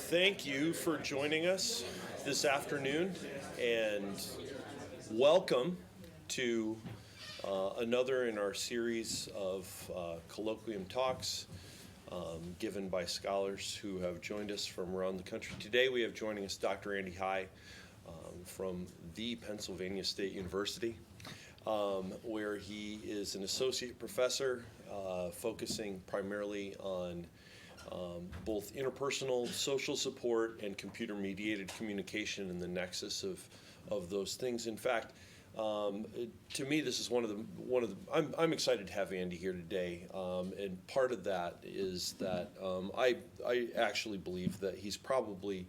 Thank you for joining us this afternoon, and welcome to another in our series of colloquium talks given by scholars who have joined us from around the country. Today we have joining us Dr. Andy High from the Pennsylvania State University, where he is an associate professor focusing primarily on both interpersonal social support and computer-mediated communication and the nexus of those things. In fact, to me, this is one of the. I'm excited to have Andy here today, and part of that is that I actually believe that he's probably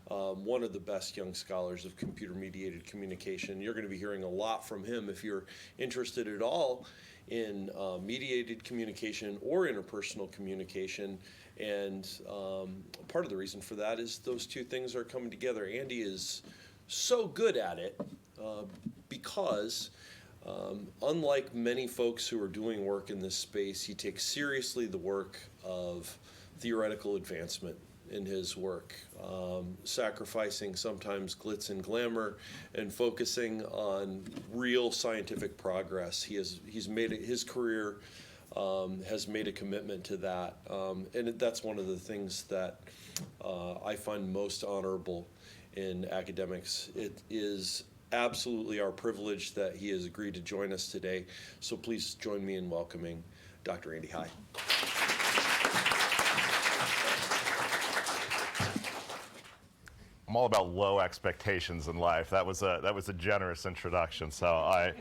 one of the best young scholars of computer-mediated communication. You're going to be hearing a lot from him if you're interested at all in mediated communication or interpersonal communication. And part of the reason for that is those two things are coming together. Andy is so good at it because unlike many folks who are doing work in this space, he takes seriously the work of theoretical advancement in his work, sacrificing sometimes glitz and glamour and focusing on real scientific progress. He's made it, his career has made a commitment to that, and that's one of the things that I find most honorable in academics. It is absolutely our privilege that he has agreed to join us today, so please join me in welcoming Dr. Andy High. I'm all about low expectations in life. That was a generous introduction, so I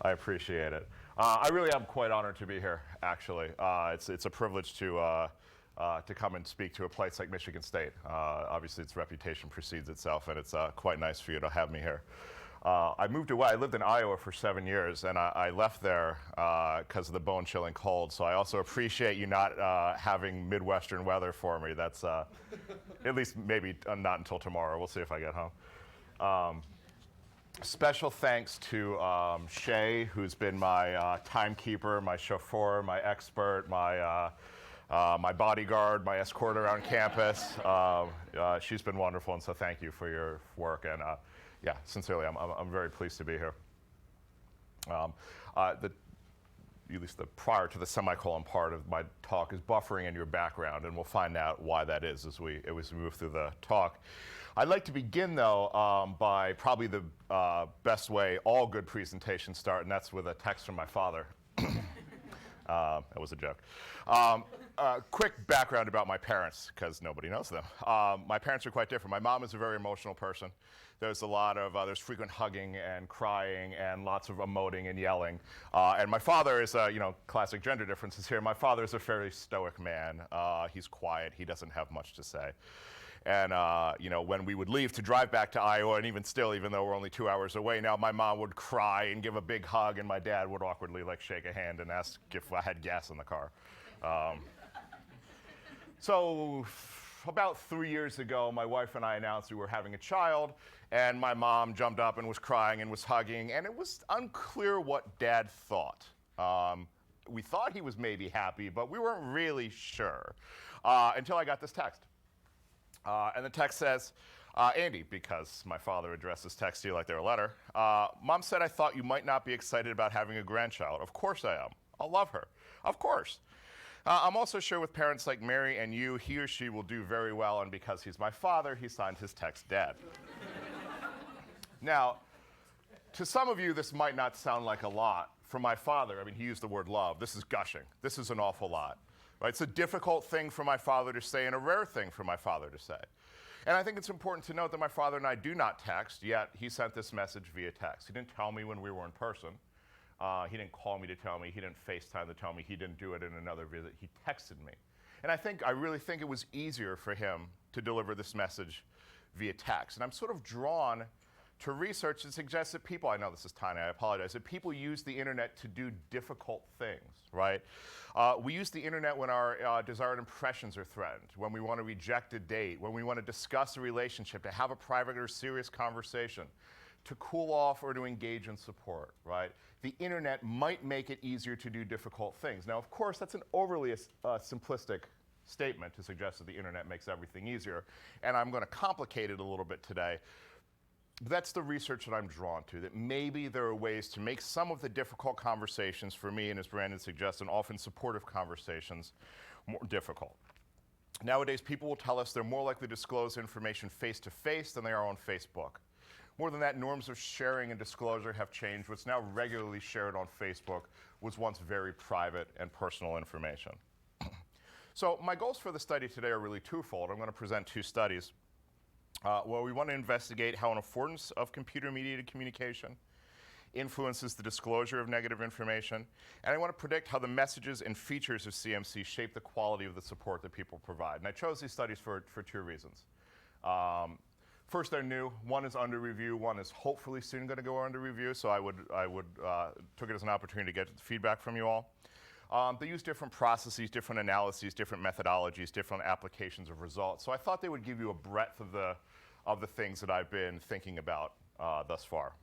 appreciate it. I really am quite honored to be here, actually. It's a privilege to come and speak to a place like Michigan State. Obviously, its reputation precedes itself, and it's quite nice for you to have me here. I moved away. I lived in Iowa for 7 years, and I left there because of the bone-chilling cold. So I also appreciate you not having Midwestern weather for me. That's at least maybe not until tomorrow. We'll see if I get home. Special thanks to Shay, who's been my timekeeper, my chauffeur, my expert, my bodyguard, my escort around campus. She's been wonderful, and so thank you for your work. And yeah, sincerely, I'm very pleased to be here. At least the prior to the semicolon part of my talk is buffering in your background, and we'll find out why that is as we move through the talk. I'd like to begin, though, by probably the best way all good presentations start, and that's with a text from my father. That was a joke. Quick background about my parents, because nobody knows them. My parents are quite different. My mom is a very emotional person. There's a lot of, there's frequent hugging and crying and lots of emoting and yelling. And my father is, classic gender differences here. My father is a fairly stoic man. He's quiet. He doesn't have much to say. And, when we would leave to drive back to Iowa, and even still, even though we're only 2 hours away now, my mom would cry and give a big hug, and my dad would awkwardly, shake a hand and ask if I had gas in the car. So about 3 years ago, my wife and I announced we were having a child, and my mom jumped up and was crying and was hugging, and it was unclear what Dad thought. We thought he was maybe happy, but we weren't really sure until I got this text. And the text says, Andy, because my father addressed this text to you like they're a letter, Mom said I thought you might not be excited about having a grandchild. Of course I am. I'll love her. Of course. I'm also sure with parents like Mary and you, he or she will do very well, and because he's my father, he signed his text Dad. Now, to some of you, this might not sound like a lot. For my father, he used the word love. This is gushing. This is an awful lot. Right? It's a difficult thing for my father to say and a rare thing for my father to say. And I think it's important to note that my father and I do not text, yet he sent this message via text. He didn't tell me when we were in person. He didn't call me to tell me. He didn't FaceTime to tell me. He didn't do it in another visit. He texted me. And I really think it was easier for him to deliver this message via text. And I'm sort of drawn to research that suggests that people, I know this is tiny, I apologize, that people use the internet to do difficult things, right? We use the internet when our desired impressions are threatened, when we want to reject a date, when we want to discuss a relationship, to have a private or serious conversation, to cool off or to engage in support, right? The internet might make it easier to do difficult things. Now, of course, that's an overly simplistic statement to suggest that the internet makes everything easier. And I'm going to complicate it a little bit today. That's the research that I'm drawn to, that maybe there are ways to make some of the difficult conversations for me, and as Brandon suggests, and often supportive conversations, more difficult. Nowadays, people will tell us they're more likely to disclose information face-to-face than they are on Facebook. More than that, norms of sharing and disclosure have changed. What's now regularly shared on Facebook was once very private and personal information. So my goals for the study today are really twofold. I'm going to present two studies. Well, we want to investigate how an affordance of computer-mediated communication influences the disclosure of negative information, and I want to predict how the messages and features of CMC shape the quality of the support that people provide. And I chose these studies for two reasons. First, they're new. One is under review. One is hopefully soon going to go under review, so I took it as an opportunity to get feedback from you all. They use different processes, different analyses, different methodologies, different applications of results. So I thought they would give you a breadth of the things that I've been thinking about thus far.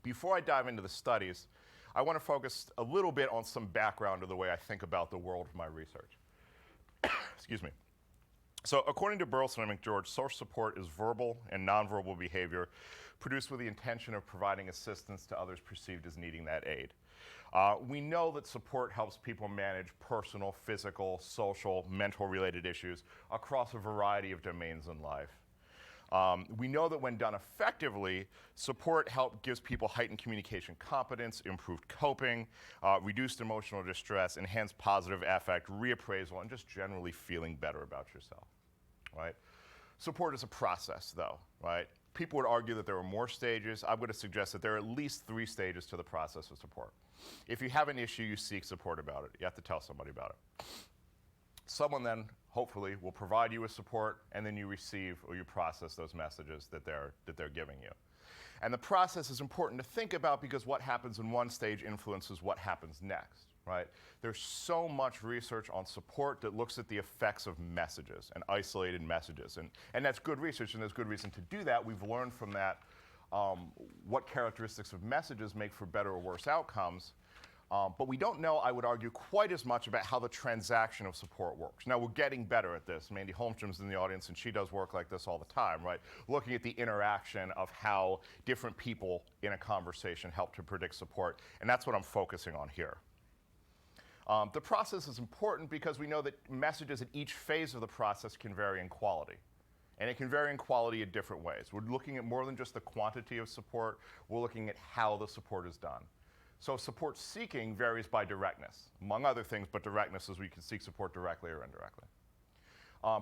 Before I dive into the studies, I want to focus a little bit on some background of the way I think about the world of my research. Excuse me. So according to Burleson and McGeorge, social support is verbal and nonverbal behavior produced with the intention of providing assistance to others perceived as needing that aid. We know that support helps people manage personal, physical, social, mental-related issues across a variety of domains in life. We know that when done effectively, support gives people heightened communication competence, improved coping, reduced emotional distress, enhanced positive affect, reappraisal, and just generally feeling better about yourself, right? Support is a process, though, right? People would argue that there are more stages. I'm going to suggest that there are at least 3 stages to the process of support. If you have an issue, you seek support about it. You have to tell somebody about it. Someone then, hopefully, will provide you with support, and then you receive or you process those messages that they're giving you. And the process is important to think about because what happens in one stage influences what happens next, right? There's so much research on support that looks at the effects of messages and isolated messages. And that's good research, and there's good reason to do that. We've learned from that what characteristics of messages make for better or worse outcomes. But we don't know, I would argue, quite as much about how the transaction of support works. Now, we're getting better at this. Mandy Holmstrom's in the audience, and she does work like this all the time, right? Looking at the interaction of how different people in a conversation help to predict support, and that's what I'm focusing on here. The process is important because we know that messages at each phase of the process can vary in quality. And it can vary in quality in different ways. We're looking at more than just the quantity of support. We're looking at how the support is done. So support seeking varies by directness, among other things, but directness is we can seek support directly or indirectly.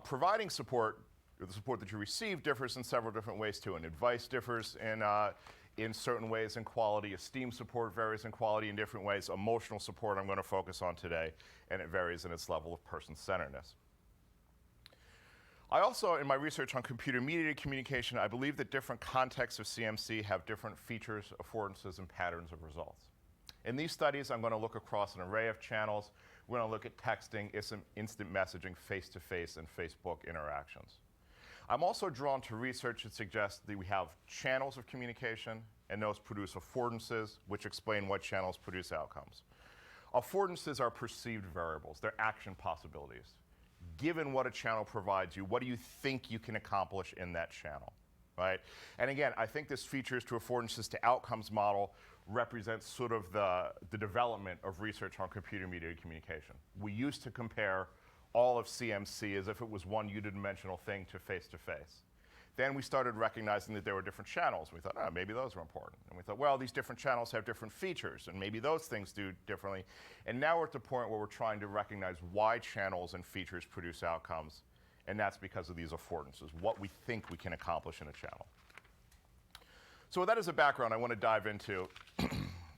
Providing support, or the support that you receive, differs in several different ways too. And advice differs in certain ways in quality. Esteem support varies in quality in different ways. Emotional support I'm going to focus on today, and it varies in its level of person-centeredness. I also, in my research on computer-mediated communication, I believe that different contexts of CMC have different features, affordances, and patterns of results. In these studies, I'm going to look across an array of channels. We're going to look at texting, instant messaging, face-to-face, and Facebook interactions. I'm also drawn to research that suggests that we have channels of communication, and those produce affordances, which explain what channels produce outcomes. Affordances are perceived variables. They're action possibilities. Given what a channel provides you, what do you think you can accomplish in that channel, right? And again, I think this features to affordances to outcomes model represents sort of the development of research on computer-mediated communication. We used to compare all of CMC as if it was one unidimensional thing to face-to-face. Then we started recognizing that there were different channels. We thought, oh, maybe those are important. And we thought, well, these different channels have different features, and maybe those things do differently. And now we're at the point where we're trying to recognize why channels and features produce outcomes, and that's because of these affordances, what we think we can accomplish in a channel. So with that as a background, I want to dive into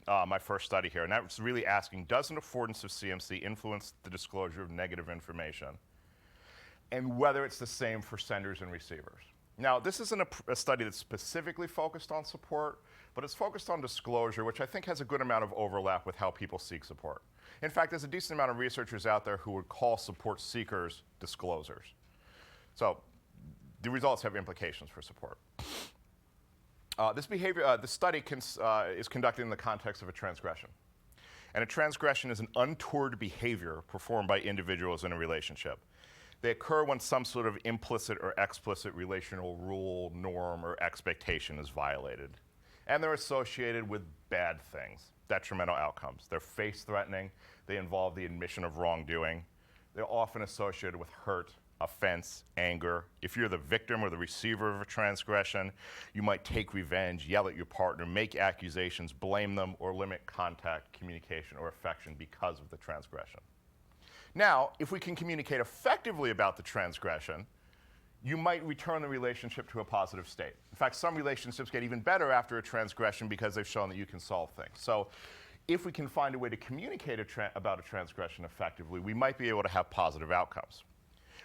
my first study here, and that's really asking, does an affordance of CMC influence the disclosure of negative information, and whether it's the same for senders and receivers? Now, this isn't a study that's specifically focused on support, but it's focused on disclosure, which I think has a good amount of overlap with how people seek support. In fact, there's a decent amount of researchers out there who would call support seekers disclosers. So the results have implications for support. This study is conducted in the context of a transgression. And a transgression is an untoward behavior performed by individuals in a relationship. They occur when some sort of implicit or explicit relational rule, norm, or expectation is violated. And they're associated with bad things, detrimental outcomes. They're face-threatening. They involve the admission of wrongdoing. They're often associated with hurt, offense, anger. If you're the victim or the receiver of a transgression, you might take revenge, yell at your partner, make accusations, blame them, or limit contact, communication, or affection because of the transgression. Now, if we can communicate effectively about the transgression, you might return the relationship to a positive state. In fact, some relationships get even better after a transgression because they've shown that you can solve things. So if we can find a way to communicate about a transgression effectively, we might be able to have positive outcomes.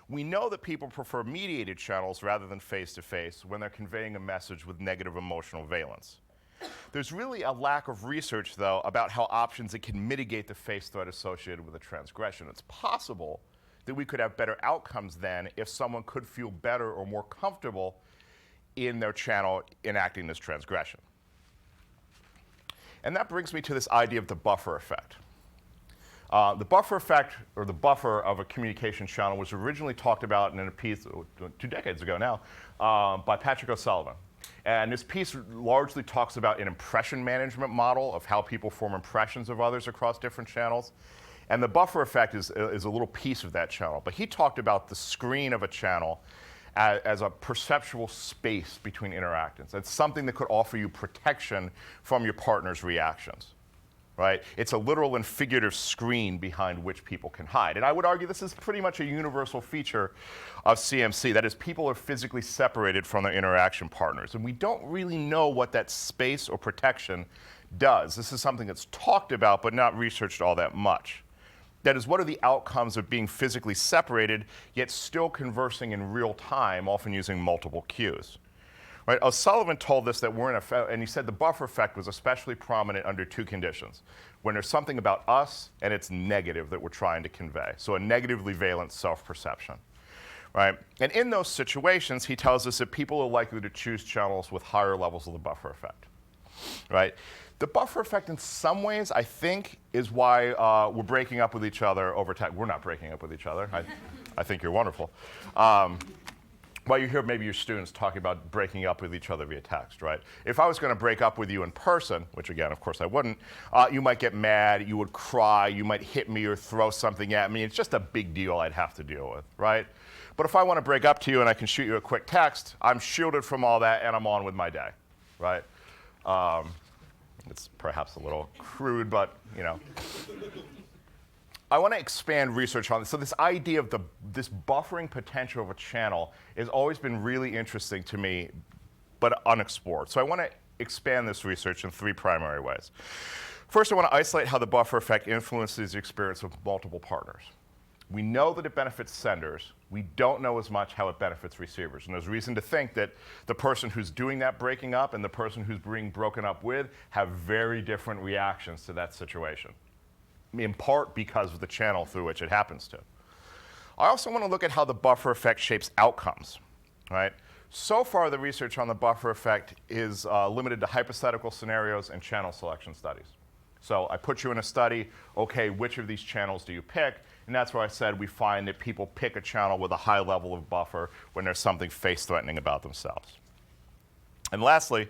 We know that people prefer mediated channels rather than face-to-face when they're conveying a message with negative emotional valence. There's really a lack of research, though, about how options that can mitigate the face threat associated with a transgression. It's possible that we could have better outcomes then if someone could feel better or more comfortable in their channel enacting this transgression. And that brings me to this idea of the buffer effect. The buffer effect, or the buffer of a communication channel, was originally talked about in a piece 2 decades ago now by Patrick O'Sullivan. And this piece largely talks about an impression management model of how people form impressions of others across different channels. And the buffer effect is a little piece of that channel. But he talked about the screen of a channel as a perceptual space between interactants. It's something that could offer you protection from your partner's reactions. Right? It's a literal and figurative screen behind which people can hide. And I would argue this is pretty much a universal feature of CMC. That is, people are physically separated from their interaction partners. And we don't really know what that space or protection does. This is something that's talked about but not researched all that much. That is, what are the outcomes of being physically separated yet still conversing in real time, often using multiple cues? Right? O'Sullivan told us that we're in and he said the buffer effect was especially prominent under 2 conditions. When there's something about us and it's negative that we're trying to convey. So a negatively valent self-perception. Right? And in those situations, he tells us that people are likely to choose channels with higher levels of the buffer effect. Right? The buffer effect in some ways, I think, is why we're breaking up with each other over text. We're not breaking up with each other. I think you're wonderful. Well, you hear maybe your students talking about breaking up with each other via text, right? If I was going to break up with you in person, which again, of course I wouldn't, you might get mad, you would cry, you might hit me or throw something at me. It's just a big deal I'd have to deal with, right? But if I want to break up to you and I can shoot you a quick text, I'm shielded from all that and I'm on with my day, right? It's perhaps a little crude, but, you know. I want to expand research on this. So this idea of this buffering potential of a channel has always been really interesting to me, but unexplored. So I want to expand this research in 3 primary ways. First, I want to isolate how the buffer effect influences the experience of multiple partners. We know that it benefits senders. We don't know as much how it benefits receivers. And there's reason to think that the person who's doing that breaking up and the person who's being broken up with have very different reactions to that situation, in part because of the channel through which it happens to. I also want to look at how the buffer effect shapes outcomes, right? So far, the research on the buffer effect is limited to hypothetical scenarios and channel selection studies. So I put you in a study, okay, which of these channels do you pick? And that's where I said we find that people pick a channel with a high level of buffer when there's something face-threatening about themselves. And lastly,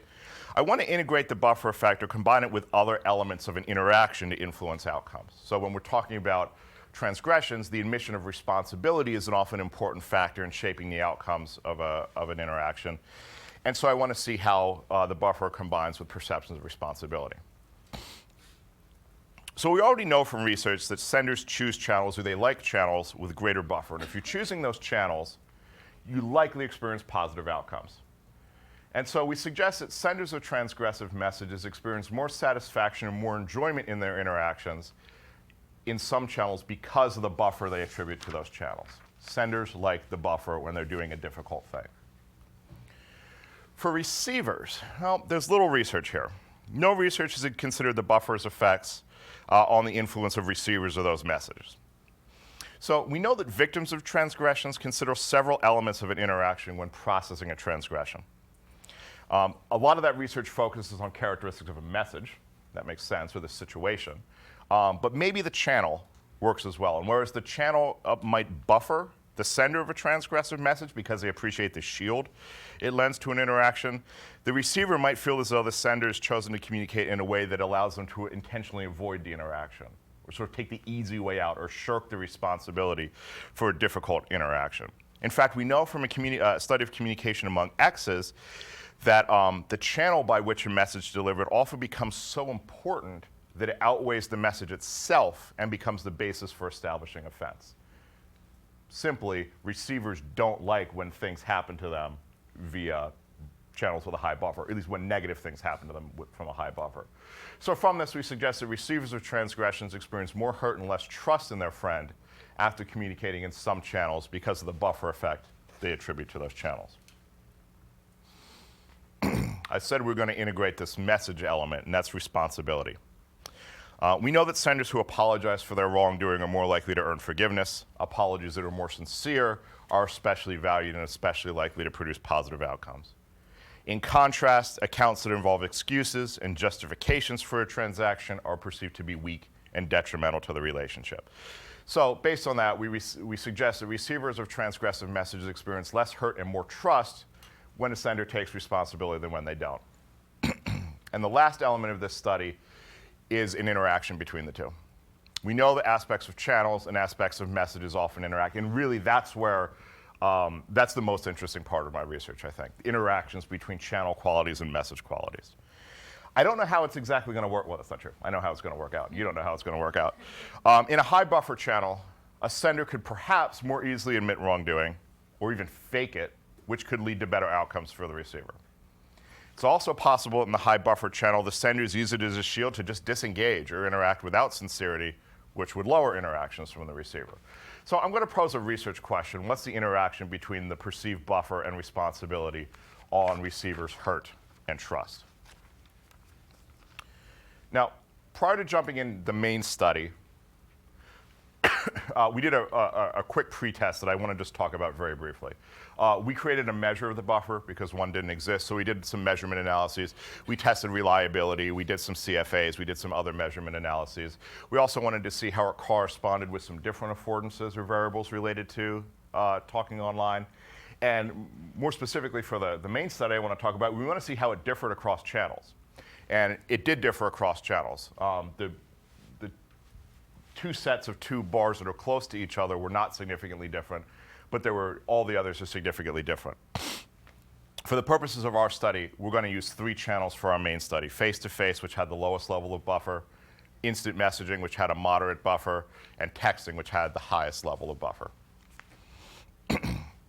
I want to integrate the buffer effect or combine it with other elements of an interaction to influence outcomes. So when we're talking about transgressions, the admission of responsibility is an often important factor in shaping the outcomes of an interaction. And so I want to see how the buffer combines with perceptions of responsibility. So we already know from research that senders choose channels, or they like channels with greater buffer. And if you're choosing those channels, you likely experience positive outcomes. And so we suggest that senders of transgressive messages experience more satisfaction and more enjoyment in their interactions in some channels because of the buffer they attribute to those channels. Senders like the buffer when they're doing a difficult thing. For receivers, well, there's little research here. No research has considered the buffer's effects on the influence of receivers of those messages. So we know that victims of transgressions consider several elements of an interaction when processing a transgression. A lot of that research focuses on characteristics of a message. That makes sense, or the situation. but maybe the channel works as well. And whereas the channel might buffer the sender of a transgressive message because they appreciate the shield it lends to an interaction, the receiver might feel as though the sender has chosen to communicate in a way that allows them to intentionally avoid the interaction, or sort of take the easy way out, or shirk the responsibility for a difficult interaction. In fact, we know from a study of communication among X's that the channel by which a message is delivered often becomes so important that it outweighs the message itself and becomes the basis for establishing offense. Simply, receivers don't like when things happen to them via channels with a high buffer, at least when negative things happen to them from a high buffer. So from this, we suggest that receivers of transgressions experience more hurt and less trust in their friend after communicating in some channels because of the buffer effect they attribute to those channels. I said we're going to integrate this message element, and that's responsibility. We know that senders who apologize for their wrongdoing are more likely to earn forgiveness. Apologies that are more sincere are especially valued and especially likely to produce positive outcomes. In contrast, accounts that involve excuses and justifications for a transaction are perceived to be weak and detrimental to the relationship. So based on that, we suggest that receivers of transgressive messages experience less hurt and more trust when a sender takes responsibility than when they don't. And the last element of this study is an interaction between the two. We know that aspects of channels and aspects of messages often interact, and really that's where, that's the most interesting part of my research, I think, interactions between channel qualities and message qualities. I don't know how it's exactly going to work. Well, that's not true. I know how it's going to work out. You don't know how it's going to work out. In a high buffer channel, a sender could perhaps more easily admit wrongdoing or even fake it, which could lead to better outcomes for the receiver. It's also possible in the high buffer channel, the senders use it as a shield to just disengage or interact without sincerity, which would lower interactions from the receiver. So I'm going to pose a research question. What's the interaction between the perceived buffer and responsibility on receivers' hurt and trust? Now, prior to jumping in the main study, we did a quick pretest that I want to just talk about very briefly. We created a measure of the buffer because one didn't exist, so we did some measurement analyses. We tested reliability, we did some CFAs, we did some other measurement analyses. We also wanted to see how it corresponded with some different affordances or variables related to talking online. And more specifically for the main study I want to talk about, we want to see how it differed across channels. And it did differ across channels. The two sets of two bars that are close to each other were not significantly different, but all the others are significantly different. For the purposes of our study, we're going to use 3 channels for our main study: face-to-face, which had the lowest level of buffer, instant messaging, which had a moderate buffer, and texting, which had the highest level of buffer.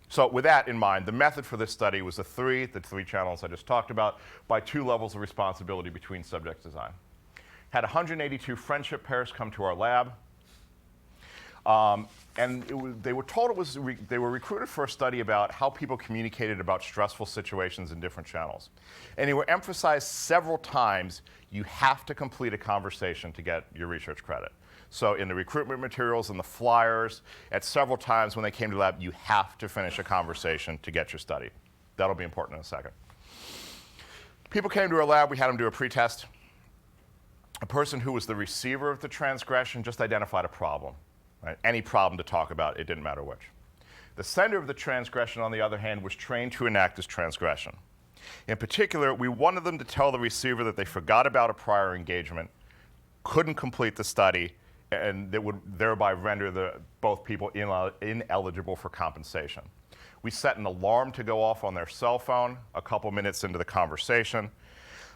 So with that in mind, the method for this study was the three channels I just talked about, by 2 levels of responsibility between subject design. Had 182 friendship pairs come to our lab. And they were told they were recruited for a study about how people communicated about stressful situations in different channels. And they were emphasized several times, you have to complete a conversation to get your research credit. So in the recruitment materials and the flyers, at several times when they came to the lab, you have to finish a conversation to get your study. That'll be important in a second. People came to our lab, we had them do a pretest. A person who was the receiver of the transgression just identified a problem. Right? Any problem to talk about, it didn't matter which. The sender of the transgression, on the other hand, was trained to enact as transgression. In particular, we wanted them to tell the receiver that they forgot about a prior engagement, couldn't complete the study, and that would thereby render both people ineligible for compensation. We set an alarm to go off on their cell phone a couple minutes into the conversation.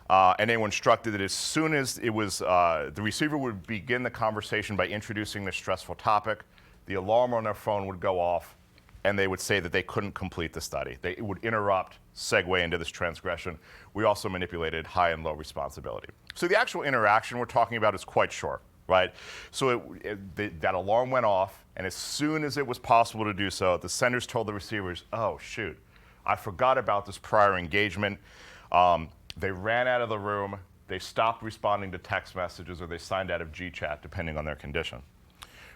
And they were instructed that as soon as it was, the receiver would begin the conversation by introducing the stressful topic, the alarm on their phone would go off, and they would say that they couldn't complete the study. It would interrupt, segue into this transgression. We also manipulated high and low responsibility. So the actual interaction we're talking about is quite short, right? So that alarm went off, and as soon as it was possible to do so, the senders told the receivers, oh, shoot, I forgot about this prior engagement. They ran out of the room, they stopped responding to text messages, or they signed out of GChat, depending on their condition.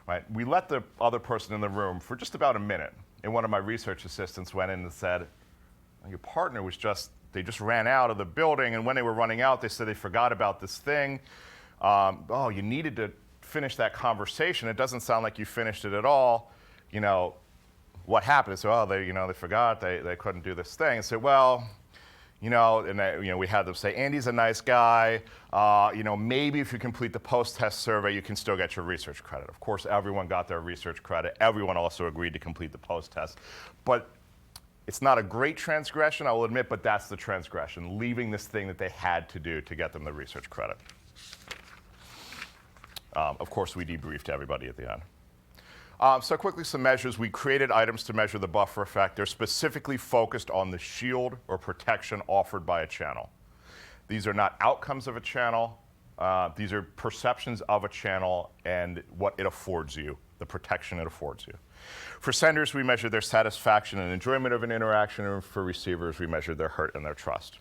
Right? We let the other person in the room for just about a minute, and one of my research assistants went in and said, your partner they just ran out of the building, and when they were running out, they said they forgot about this thing. Oh, you needed to finish that conversation, it doesn't sound like you finished it at all. You know, what happened? So, oh, they forgot, they couldn't do this thing. And say, well, you know, and we had them say, Andy's a nice guy. Maybe if you complete the post-test survey, you can still get your research credit. Of course, everyone got their research credit. Everyone also agreed to complete the post-test. But it's not a great transgression, I will admit, but that's the transgression, leaving this thing that they had to do to get them the research credit. Of course, we debriefed everybody at the end. So quickly, some measures. We created items to measure the buffer effect. They're specifically focused on the shield or protection offered by a channel. These are not outcomes of a channel. These are perceptions of a channel and what it affords you, the protection it affords you. For senders, we measure their satisfaction and enjoyment of an interaction, and for receivers, we measure their hurt and their trust.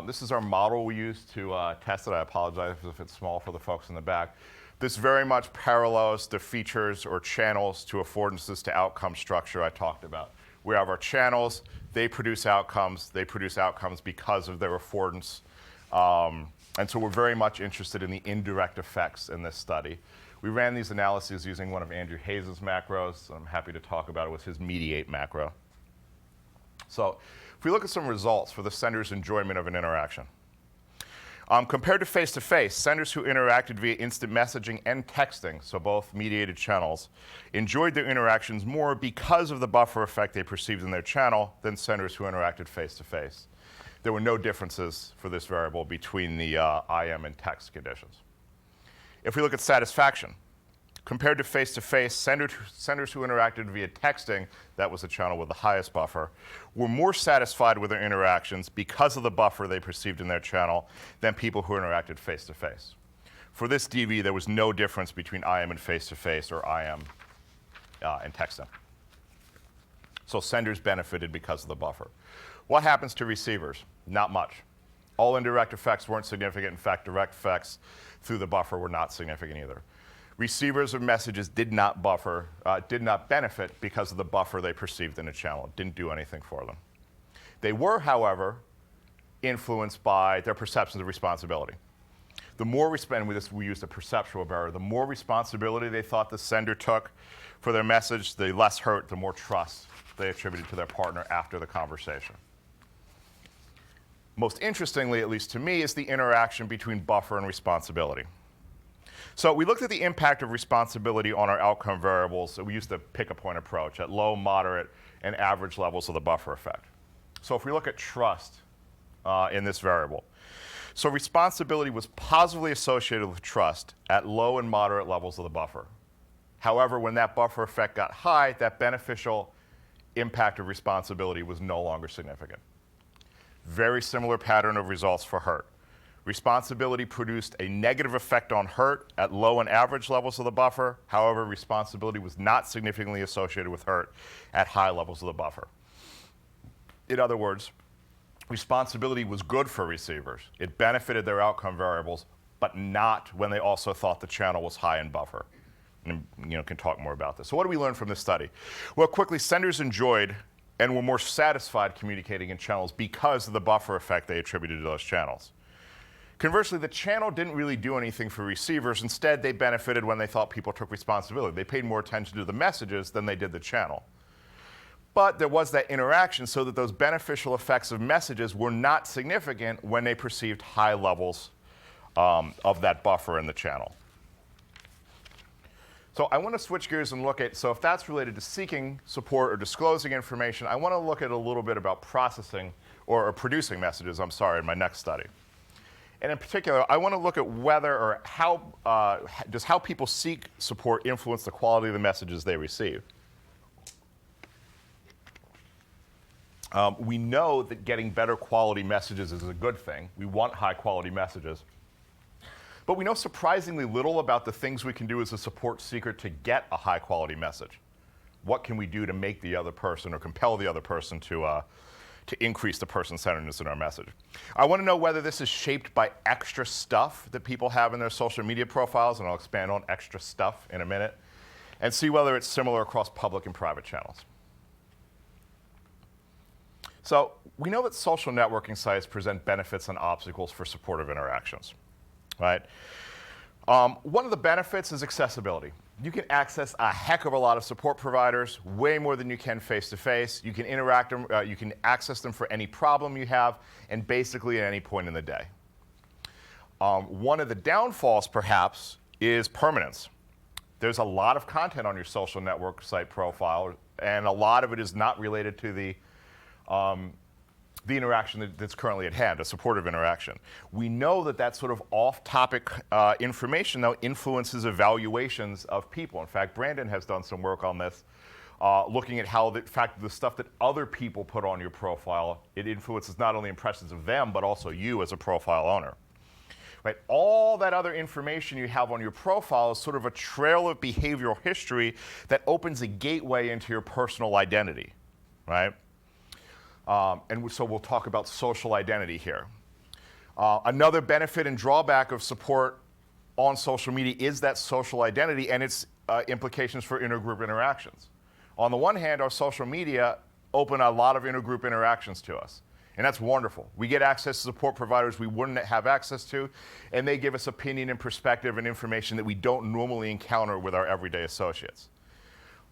This is our model we use to test it. I apologize if it's small for the folks in the back. This very much parallels the features or channels to affordances to outcome structure I talked about. We have our channels, they produce outcomes because of their affordance. And so we're very much interested in the indirect effects in this study. We ran these analyses using one of Andrew Hayes' macros. I'm happy to talk about it with his mediate macro. So if we look at some results for the sender's enjoyment of an interaction. Compared to face-to-face, senders who interacted via instant messaging and texting, so both mediated channels, enjoyed their interactions more because of the buffer effect they perceived in their channel than senders who interacted face-to-face. There were no differences for this variable between the IM and text conditions. If we look at satisfaction, compared to face-to-face, senders who interacted via texting, that was the channel with the highest buffer, were more satisfied with their interactions because of the buffer they perceived in their channel than people who interacted face-to-face. For this DV, there was no difference between IM and face-to-face or IM and texting. So senders benefited because of the buffer. What happens to receivers? Not much. All indirect effects weren't significant. In fact, direct effects through the buffer were not significant either. Receivers of messages did not benefit because of the buffer they perceived in a channel. It didn't do anything for them. They were, however, influenced by their perceptions of responsibility. The more we used a perceptual barrier, the more responsibility they thought the sender took for their message, the less hurt, the more trust they attributed to their partner after the conversation. Most interestingly, at least to me, is the interaction between buffer and responsibility. So we looked at the impact of responsibility on our outcome variables. So we used the pick-a-point approach at low, moderate, and average levels of the buffer effect. So if we look at trust in this variable, so responsibility was positively associated with trust at low and moderate levels of the buffer. However, when that buffer effect got high, that beneficial impact of responsibility was no longer significant. Very similar pattern of results for hurt. Responsibility produced a negative effect on hurt at low and average levels of the buffer. However, responsibility was not significantly associated with hurt at high levels of the buffer. In other words, responsibility was good for receivers. It benefited their outcome variables, but not when they also thought the channel was high in buffer. And can talk more about this. So what do we learn from this study? Well, quickly, senders enjoyed and were more satisfied communicating in channels because of the buffer effect they attributed to those channels. Conversely, the channel didn't really do anything for receivers. Instead, they benefited when they thought people took responsibility. They paid more attention to the messages than they did the channel. But there was that interaction so that those beneficial effects of messages were not significant when they perceived high levels of that buffer in the channel. So I want to switch gears and look at, so if that's related to seeking support or disclosing information, I want to look at a little bit about processing or producing messages, in my next study. And in particular, I want to look at whether or how does how people seek support influence the quality of the messages they receive. We know that getting better quality messages is a good thing. We want high quality messages. But we know surprisingly little about the things we can do as a support seeker to get a high quality message. What can we do to make the other person or compel the other person to increase the person-centeredness in our message? I want to know whether this is shaped by extra stuff that people have in their social media profiles, and I'll expand on extra stuff in a minute, and see whether it's similar across public and private channels. So we know that social networking sites present benefits and obstacles for supportive interactions, right? One of the benefits is accessibility. You can access a heck of a lot of support providers, way more than you can face-to-face. You can you can access them for any problem you have, and basically at any point in the day. One of the downfalls, perhaps, is permanence. There's a lot of content on your social network site profile, and a lot of it is not related to the interaction that's currently at hand, a supportive interaction. We know that that sort of off-topic information, though, influences evaluations of people. In fact, Brandon has done some work on this, looking at how, in fact, the stuff that other people put on your profile, it influences not only impressions of them, but also you as a profile owner. Right? All that other information you have on your profile is sort of a trail of behavioral history that opens a gateway into your personal identity, right? And so we'll talk about social identity here. Another benefit and drawback of support on social media is that social identity and its implications for intergroup interactions. On the one hand, our social media open a lot of intergroup interactions to us. And that's wonderful. We get access to support providers we wouldn't have access to, and they give us opinion and perspective and information that we don't normally encounter with our everyday associates.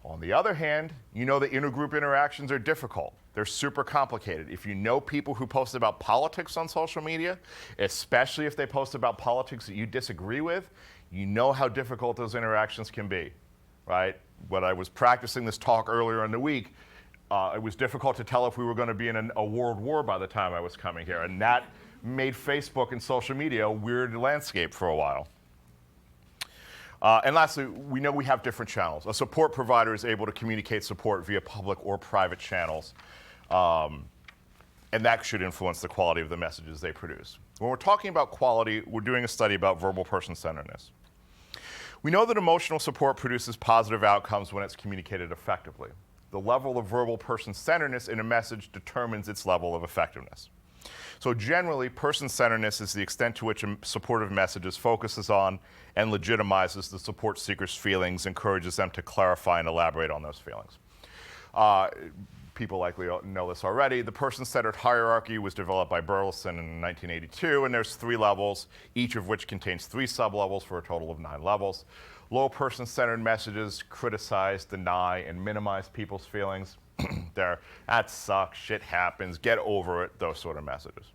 On the other hand, you know that intergroup interactions are difficult. They're super complicated. If you know people who post about politics on social media, especially if they post about politics that you disagree with, you know how difficult those interactions can be, right? When I was practicing this talk earlier in the week, it was difficult to tell if we were going to be in a world war by the time I was coming here, and that made Facebook and social media a weird landscape for a while. And lastly, we know we have different channels. A support provider is able to communicate support via public or private channels, and that should influence the quality of the messages they produce. When we're talking about quality, we're doing a study about verbal person-centeredness. We know that emotional support produces positive outcomes when it's communicated effectively. The level of verbal person-centeredness in a message determines its level of effectiveness. So generally, person-centeredness is the extent to which a supportive message focuses on and legitimizes the support seeker's feelings, encourages them to clarify and elaborate on those feelings. People likely know this already. The person-centered hierarchy was developed by Burleson in 1982, and there's 3 levels, each of which contains 3 sublevels for a total of 9 levels. Low person-centered messages criticize, deny, and minimize people's feelings. That sucks, shit happens, get over it, those sort of messages.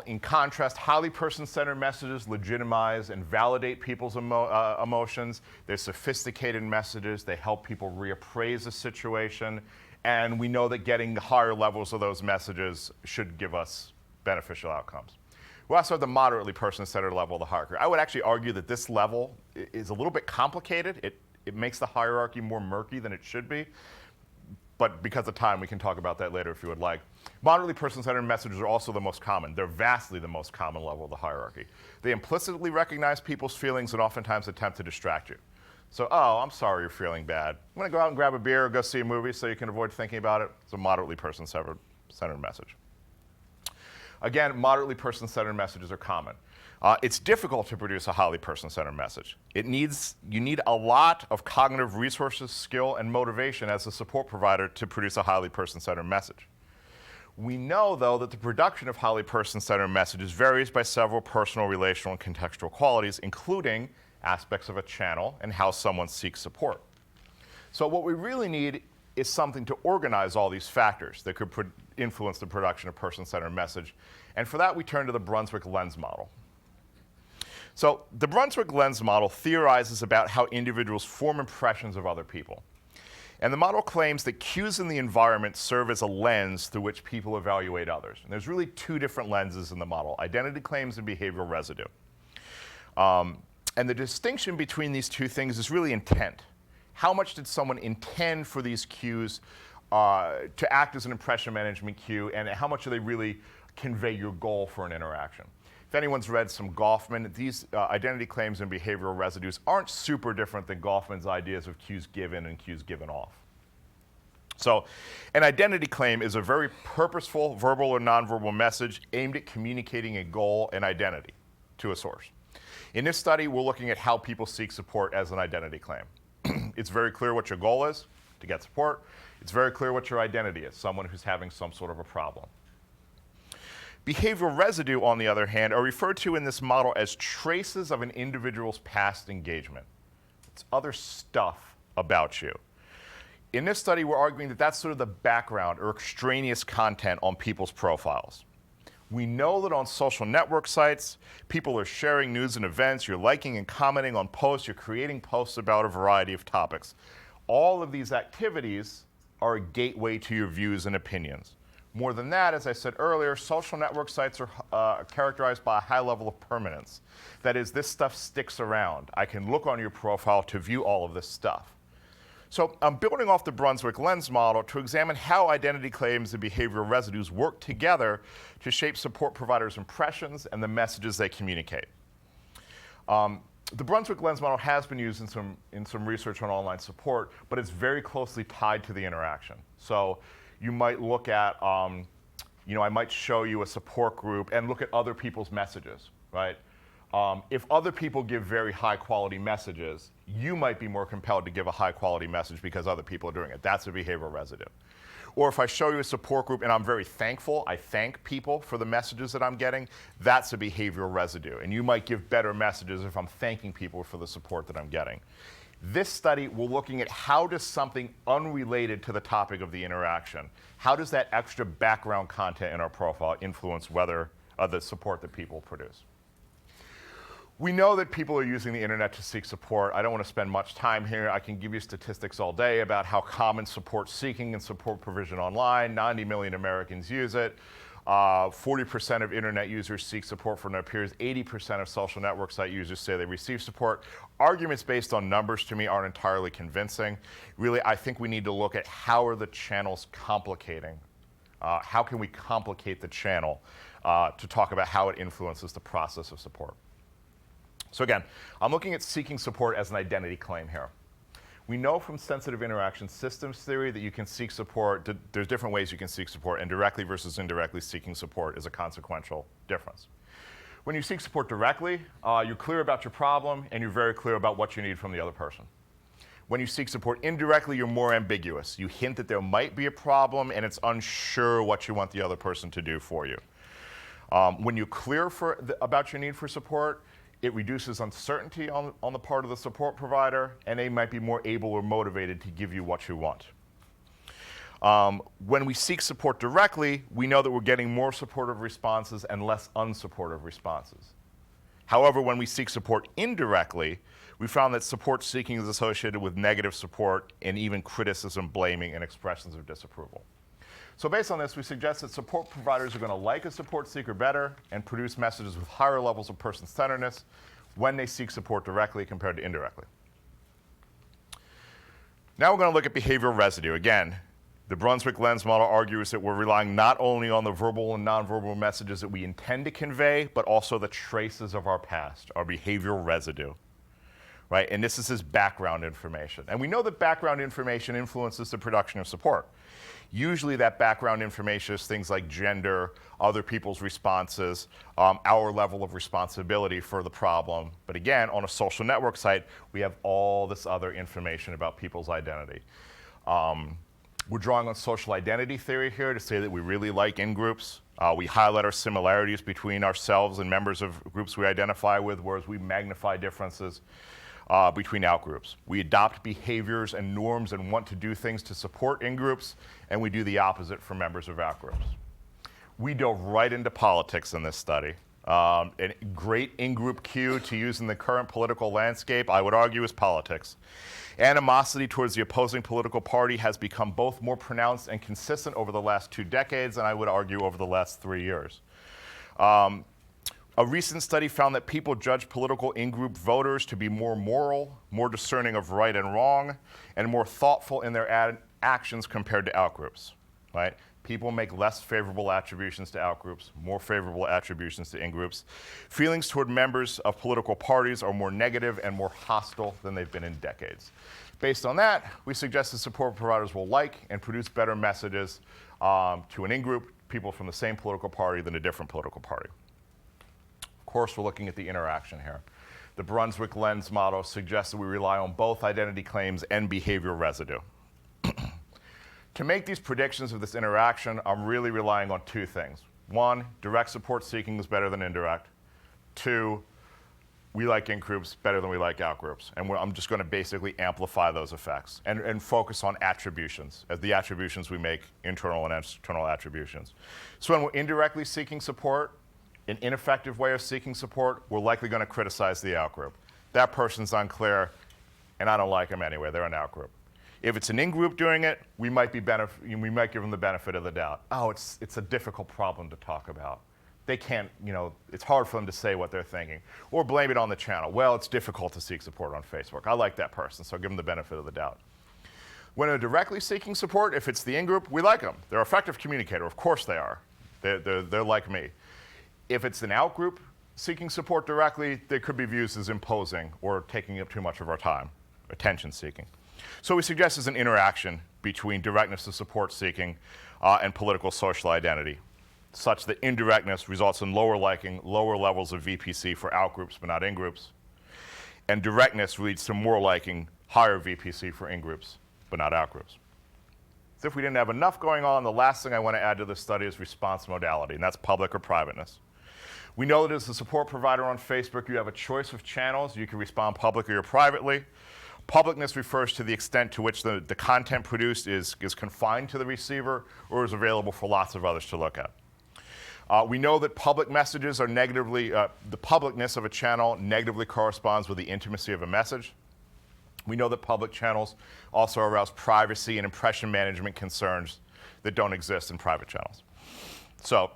In contrast, highly person-centered messages legitimize and validate people's emotions. They're sophisticated messages. They help people reappraise a situation. And we know that getting higher levels of those messages should give us beneficial outcomes. We also have the moderately person-centered level of the hierarchy. I would actually argue that this level is a little bit complicated. It makes the hierarchy more murky than it should be. But because of time, we can talk about that later if you would like. Moderately person-centered messages are also the most common. They're vastly the most common level of the hierarchy. They implicitly recognize people's feelings and oftentimes attempt to distract you. So, oh, I'm sorry you're feeling bad. I'm going to go out and grab a beer or go see a movie so you can avoid thinking about it. It's a moderately person-centered message. Again, moderately person-centered messages are common. It's difficult to produce a highly person-centered message. You need a lot of cognitive resources, skill, and motivation as a support provider to produce a highly person-centered message. We know, though, that the production of highly person-centered messages varies by several personal, relational, and contextual qualities, including aspects of a channel and how someone seeks support. So what we really need is something to organize all these factors that could influence the production of person-centered message. And for that, we turn to the Brunswik lens model. So the Brunswik lens model theorizes about how individuals form impressions of other people. And the model claims that cues in the environment serve as a lens through which people evaluate others. And there's really 2 different lenses in the model: identity claims and behavioral residue. And the distinction between these 2 things is really intent. How much did someone intend for these cues to act as an impression management cue, and how much do they really convey your goal for an interaction? If anyone's read some Goffman, these identity claims and behavioral residues aren't super different than Goffman's ideas of cues given and cues given off. So an identity claim is a very purposeful verbal or nonverbal message aimed at communicating a goal and identity to a source. In this study, we're looking at how people seek support as an identity claim. It's very clear what your goal is, to get support. It's very clear what your identity is, someone who's having some sort of a problem. Behavioral residue, on the other hand, are referred to in this model as traces of an individual's past engagement. It's other stuff about you. In this study, we're arguing that that's sort of the background or extraneous content on people's profiles. We know that on social network sites, people are sharing news and events, you're liking and commenting on posts, you're creating posts about a variety of topics. All of these activities are a gateway to your views and opinions. More than that, as I said earlier, social network sites are characterized by a high level of permanence. That is, this stuff sticks around. I can look on your profile to view all of this stuff. So I'm building off the Brunswik lens model to examine how identity claims and behavioral residues work together to shape support providers' impressions and the messages they communicate. The Brunswik lens model has been used in some research on online support, but it's very closely tied to the interaction. So you might look at, I might show you a support group and look at other people's messages, right? If other people give very high quality messages, you might be more compelled to give a high quality message because other people are doing it. That's a behavioral residue. Or if I show you a support group and I'm very thankful, I thank people for the messages that I'm getting, that's a behavioral residue. And you might give better messages if I'm thanking people for the support that I'm getting. This study, we're looking at how does something unrelated to the topic of the interaction, how does that extra background content in our profile influence whether the support that people produce? We know that people are using the internet to seek support. I don't want to spend much time here. I can give you statistics all day about how common support seeking and support provision online. 90 million Americans use it. 40% of internet users seek support from their peers. 80% of social network site users say they receive support. Arguments based on numbers to me aren't entirely convincing. Really, I think we need to look at how are the channels complicating. How can we complicate the channel to talk about how it influences the process of support? So again, I'm looking at seeking support as an identity claim here. We know from sensitive interaction systems theory that you can seek support, there's different ways you can seek support, and directly versus indirectly seeking support is a consequential difference. When you seek support directly, you're clear about your problem and you're very clear about what you need from the other person. When you seek support indirectly, you're more ambiguous. You hint that there might be a problem and it's unsure what you want the other person to do for you. When you're clear about your need for support, it reduces uncertainty on the part of the support provider, and they might be more able or motivated to give you what you want. When we seek support directly, we know that we're getting more supportive responses and less unsupportive responses. However, when we seek support indirectly, we found that support seeking is associated with negative support and even criticism, blaming, and expressions of disapproval. So based on this, we suggest that support providers are going to like a support seeker better and produce messages with higher levels of person-centeredness when they seek support directly compared to indirectly. Now we're going to look at behavioral residue. Again, the Brunswik lens model argues that we're relying not only on the verbal and nonverbal messages that we intend to convey, but also the traces of our past, our behavioral residue. Right? And this is background information. And we know that background information influences the production of support. Usually that background information is things like gender, other people's responses, our level of responsibility for the problem. But again, on a social network site, we have all this other information about people's identity. We're drawing on social identity theory here to say that we really like in-groups. We highlight our similarities between ourselves and members of groups we identify with, whereas we magnify differences between outgroups. We adopt behaviors and norms and want to do things to support in-groups, and we do the opposite for members of outgroups. We dove right into politics in this study. A great in-group cue to use in the current political landscape, I would argue, is politics. Animosity towards the opposing political party has become both more pronounced and consistent over the last 2 decades, and I would argue over the last 3 years. A recent study found that people judge political in-group voters to be more moral, more discerning of right and wrong, and more thoughtful in their actions compared to outgroups. Right? People make less favorable attributions to outgroups, more favorable attributions to in-groups. Feelings toward members of political parties are more negative and more hostile than they've been in decades. Based on that, we suggest that support providers will like and produce better messages to an in-group, people from the same political party than a different political party. Of course, we're looking at the interaction here. The Brunswik lens model suggests that we rely on both identity claims and behavioral residue. To make these predictions of this interaction, I'm really relying on 2 things. One, direct support seeking is better than indirect. Two, we like in-groups better than we like out-groups. And I'm just going to basically amplify those effects and focus on attributions, as the attributions we make, internal and external attributions. So when we're indirectly seeking support, an ineffective way of seeking support, we're likely going to criticize the out-group. That person's unclear, and I don't like them anyway. They're an out-group. If it's an in-group doing it, we might give them the benefit of the doubt. Oh, it's a difficult problem to talk about. They can't, it's hard for them to say what they're thinking. Or blame it on the channel. Well, it's difficult to seek support on Facebook. I like that person, so give them the benefit of the doubt. When they're directly seeking support, if it's the in-group, we like them. They're an effective communicator. Of course they are. They're like me. If it's an out-group seeking support directly, they could be viewed as imposing or taking up too much of our time, attention seeking. So we suggest there's an interaction between directness of support seeking and political social identity, such that indirectness results in lower liking, lower levels of VPC for out-groups but not in-groups, and directness leads to more liking, higher VPC for in-groups but not out-groups. So if we didn't have enough going on, the last thing I want to add to this study is response modality, and that's public or privateness. We know that as a support provider on Facebook, you have a choice of channels. You can respond publicly or privately. Publicness refers to the extent to which the content produced is confined to the receiver or is available for lots of others to look at. We know that public messages are negatively, the publicness of a channel negatively corresponds with the intimacy of a message. We know that public channels also arouse privacy and impression management concerns that don't exist in private channels. So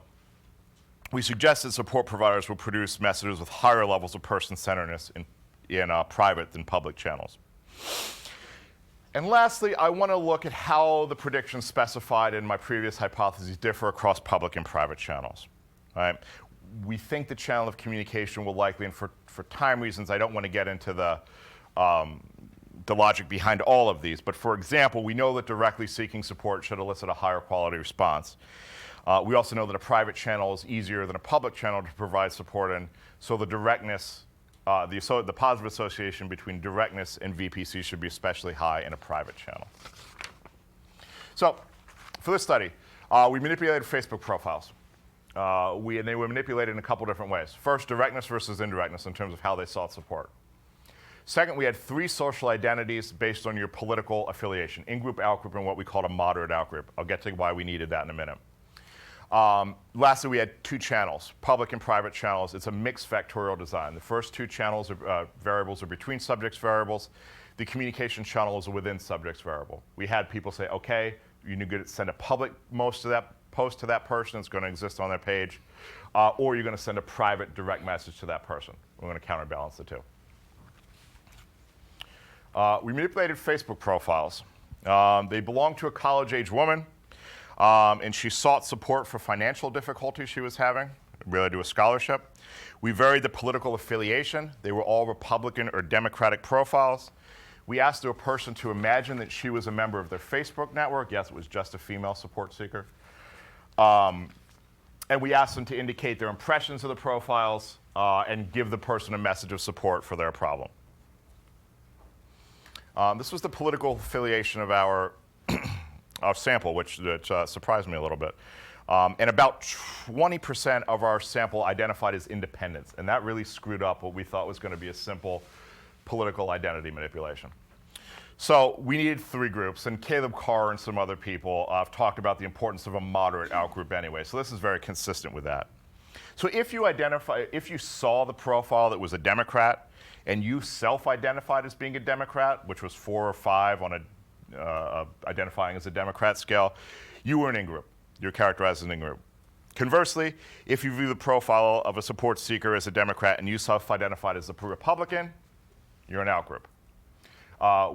we suggest that support providers will produce messages with higher levels of person-centeredness in private than public channels. And lastly, I want to look at how the predictions specified in my previous hypotheses differ across public and private channels. Right? We think the channel of communication will likely, and for time reasons, I don't want to get into the logic behind all of these, but for example, we know that directly seeking support should elicit a higher quality response. We also know that a private channel is easier than a public channel to provide support in, so the directness, the positive association between directness and VPC should be especially high in a private channel. So for this study, we manipulated Facebook profiles. And they were manipulated in a couple different ways. First, directness versus indirectness in terms of how they sought support. Second, we had 3 social identities based on your political affiliation, in-group, out-group, and what we called a moderate out-group. I'll get to why we needed that in a minute. Lastly, we had 2 channels, public and private channels. It's a mixed factorial design. The first 2 channels variables are between subjects variables. The communication channel is a within subjects variable. We had people say, okay, you're going to send a public post to that person. It's going to exist on their page. Or you're going to send a private direct message to that person. We're going to counterbalance the 2. We manipulated Facebook profiles. They belonged to a college-age woman. And she sought support for financial difficulties she was having related to a scholarship. We varied the political affiliation. They were all Republican or Democratic profiles. We asked a person to imagine that she was a member of their Facebook network. Yes, it was just a female support seeker. And we asked them to indicate their impressions of the profiles and give the person a message of support for their problem. This was the political affiliation of our sample, which surprised me a little bit. And about 20% of our sample identified as independents, and that really screwed up what we thought was going to be a simple political identity manipulation. So we needed 3 groups, and Caleb Carr and some other people have talked about the importance of a moderate outgroup anyway, so this is very consistent with that. So if you saw the profile that was a Democrat, and you self-identified as being a Democrat, which was 4 or 5 on a identifying as a Democrat scale, you were an in-group. You're characterized as an in-group. Conversely, if you view the profile of a support seeker as a Democrat and you self-identified as a Republican, you're an out-group.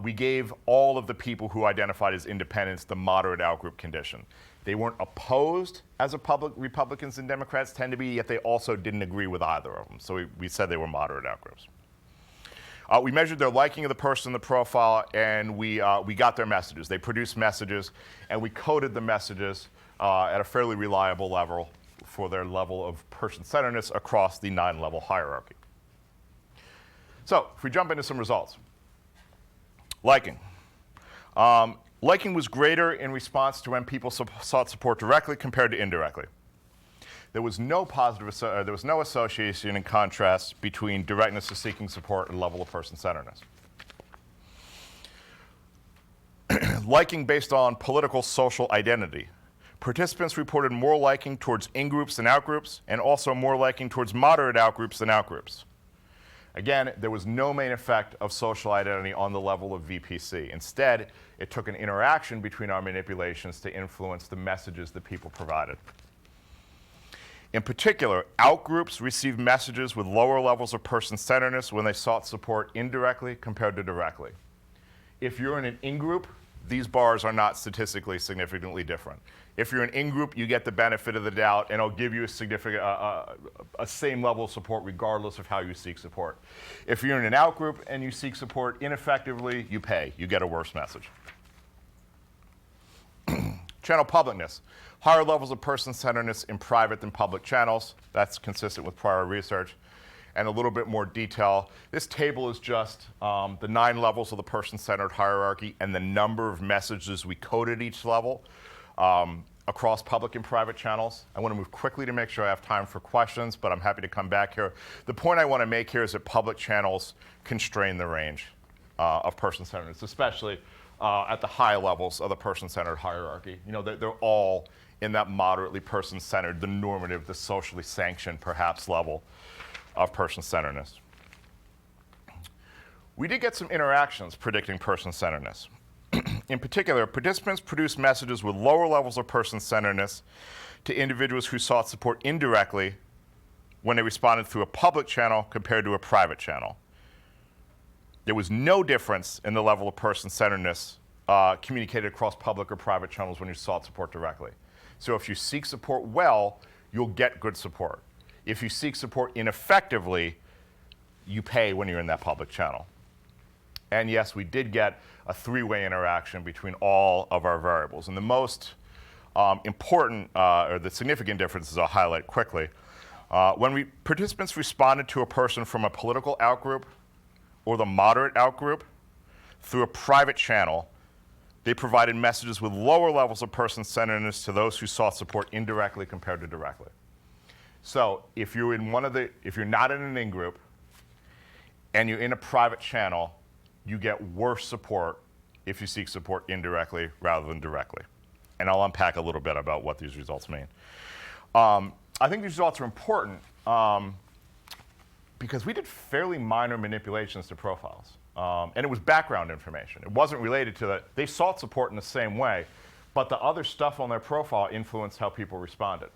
We gave all of the people who identified as independents the moderate out-group condition. They weren't opposed, as Republicans and Democrats tend to be, yet they also didn't agree with either of them. So we said they were moderate out-groups. We measured their liking of the person in the profile, and we got their messages. They produced messages, and we coded the messages at a fairly reliable level for their level of person-centeredness across the 9-level hierarchy. So if we jump into some results. Liking. Liking was greater in response to when people sought support directly compared to indirectly. there was no there was no association, in contrast, between directness of seeking support and level of person-centeredness. Liking based on political social identity. Participants reported more liking towards in-groups than out-groups, and also more liking towards moderate out-groups than out-groups. Again, there was no main effect of social identity on the level of VPC. Instead, it took an interaction between our manipulations to influence the messages that people provided. In particular, out-groups received messages with lower levels of person-centeredness when they sought support indirectly compared to directly. If you're in an in-group, these bars are not statistically significantly different. If you're an in-group, you get the benefit of the doubt, and it'll give you a significant, a same level of support regardless of how you seek support. If you're in an out-group and you seek support ineffectively, you pay. You get a worse message. Channel publicness. Higher levels of person-centeredness in private than public channels. That's consistent with prior research. And a little bit more detail. This table is just the 9 levels of the person-centered hierarchy and the number of messages we code at each level across public and private channels. I want to move quickly to make sure I have time for questions, but I'm happy to come back here. The point I want to make here is that public channels constrain the range of person-centeredness, especially at the high levels of the person-centered hierarchy. You know, they're all in that moderately person-centered, the normative, the socially sanctioned, perhaps, level of person-centeredness. We did get some interactions predicting person-centeredness. In particular, participants produced messages with lower levels of person-centeredness to individuals who sought support indirectly when they responded through a public channel compared to a private channel. There was no difference in the level of person-centeredness communicated across public or private channels when you sought support directly. So if you seek support well, you'll get good support. If you seek support ineffectively, you pay when you're in that public channel. And yes, we did get a 3-way interaction between all of our variables. And the most important, or the significant differences I'll highlight quickly. When participants responded to a person from a political outgroup or the moderate outgroup through a private channel, they provided messages with lower levels of person-centeredness to those who sought support indirectly compared to directly. So if you're not in an in-group and you're in a private channel, you get worse support if you seek support indirectly rather than directly. And I'll unpack a little bit about what these results mean. I think these results are important because we did fairly minor manipulations to profiles. And it was background information. It wasn't related to that. They sought support in the same way, but the other stuff on their profile influenced how people responded.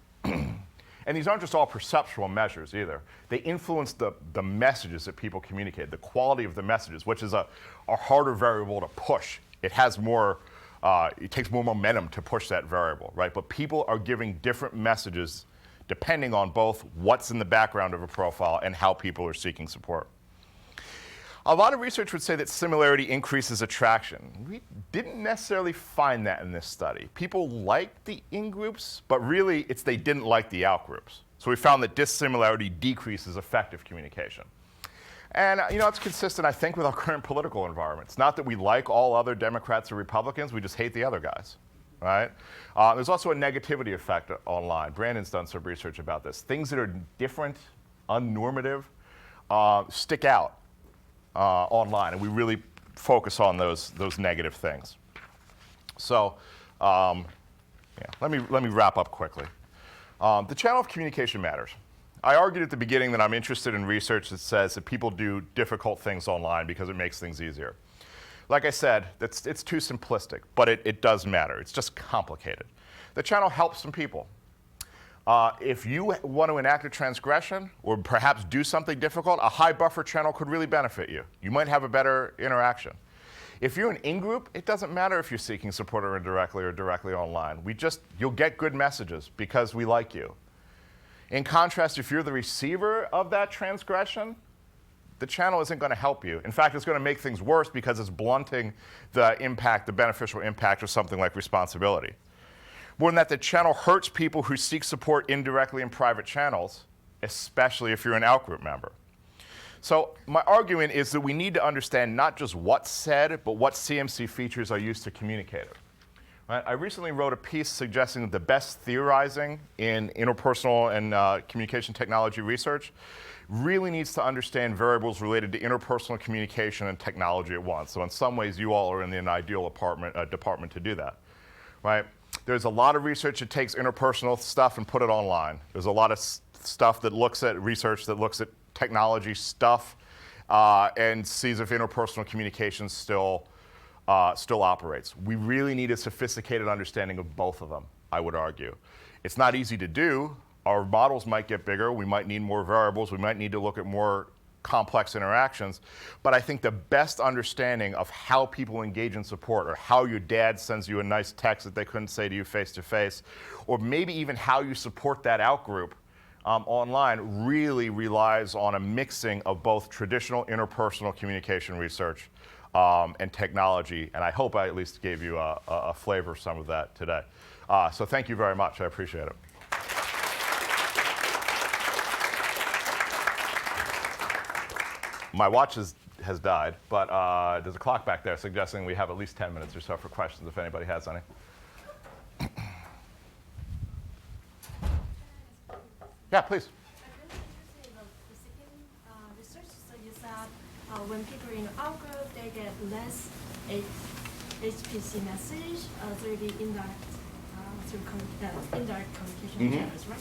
And these aren't just all perceptual measures either. They influence the messages that people communicate, the quality of the messages, which is a harder variable to push. It has more, it takes more momentum to push that variable, right? But people are giving different messages depending on both what's in the background of a profile and how people are seeking support. A lot of research would say that similarity increases attraction. We didn't necessarily find that in this study. People liked the in-groups, but really they didn't like the out-groups. So we found that dissimilarity decreases effective communication. And you know, it's consistent, I think, with our current political environment. It's not that we like all other Democrats or Republicans, we just hate the other guys, right? There's also a negativity effect online. Brandon's done some research about this. Things that are different, unnormative, stick out online, and we really focus on those negative things. So, yeah, let me wrap up quickly. The channel of communication matters. I argued at the beginning that I'm interested in research that says that people do difficult things online because it makes things easier. Like I said, it's too simplistic, but it does matter. It's just complicated. The channel helps some people. If you want to enact a transgression or perhaps do something difficult, a high buffer channel could really benefit you. You might have a better interaction. If you're an in-group, it doesn't matter if you're seeking support or indirectly or directly online. You'll get good messages because we like you. In contrast, if you're the receiver of that transgression, the channel isn't going to help you. In fact, it's going to make things worse because it's blunting the beneficial impact of something like responsibility. More than that, the channel hurts people who seek support indirectly in private channels, especially if you're an outgroup member. So my argument is that we need to understand not just what's said, but what CMC features are used to communicate it. Right? I recently wrote a piece suggesting that the best theorizing in interpersonal and communication technology research really needs to understand variables related to interpersonal communication and technology at once. So in some ways, you all are in an ideal department to do that. Right? There's a lot of research that takes interpersonal stuff and put it online. There's a lot of stuff that looks at research that looks at technology stuff and sees if interpersonal communication still operates. We really need a sophisticated understanding of both of them, I would argue. It's not easy to do. Our models might get bigger. We might need more variables. We might need to look at more complex interactions. But I think the best understanding of how people engage in support, or how your dad sends you a nice text that they couldn't say to you face to face, or maybe even how you support that outgroup online, really relies on a mixing of both traditional interpersonal communication research and technology. And I hope I at least gave you a flavor of some of that today. So thank you very much. I appreciate it. My watch has died, but there's a clock back there suggesting we have at least 10 minutes or so for questions if anybody has any. Yeah, please. I'm really interested about the second research study that when people in our group, they get less HPC message through the indirect communication channels, right?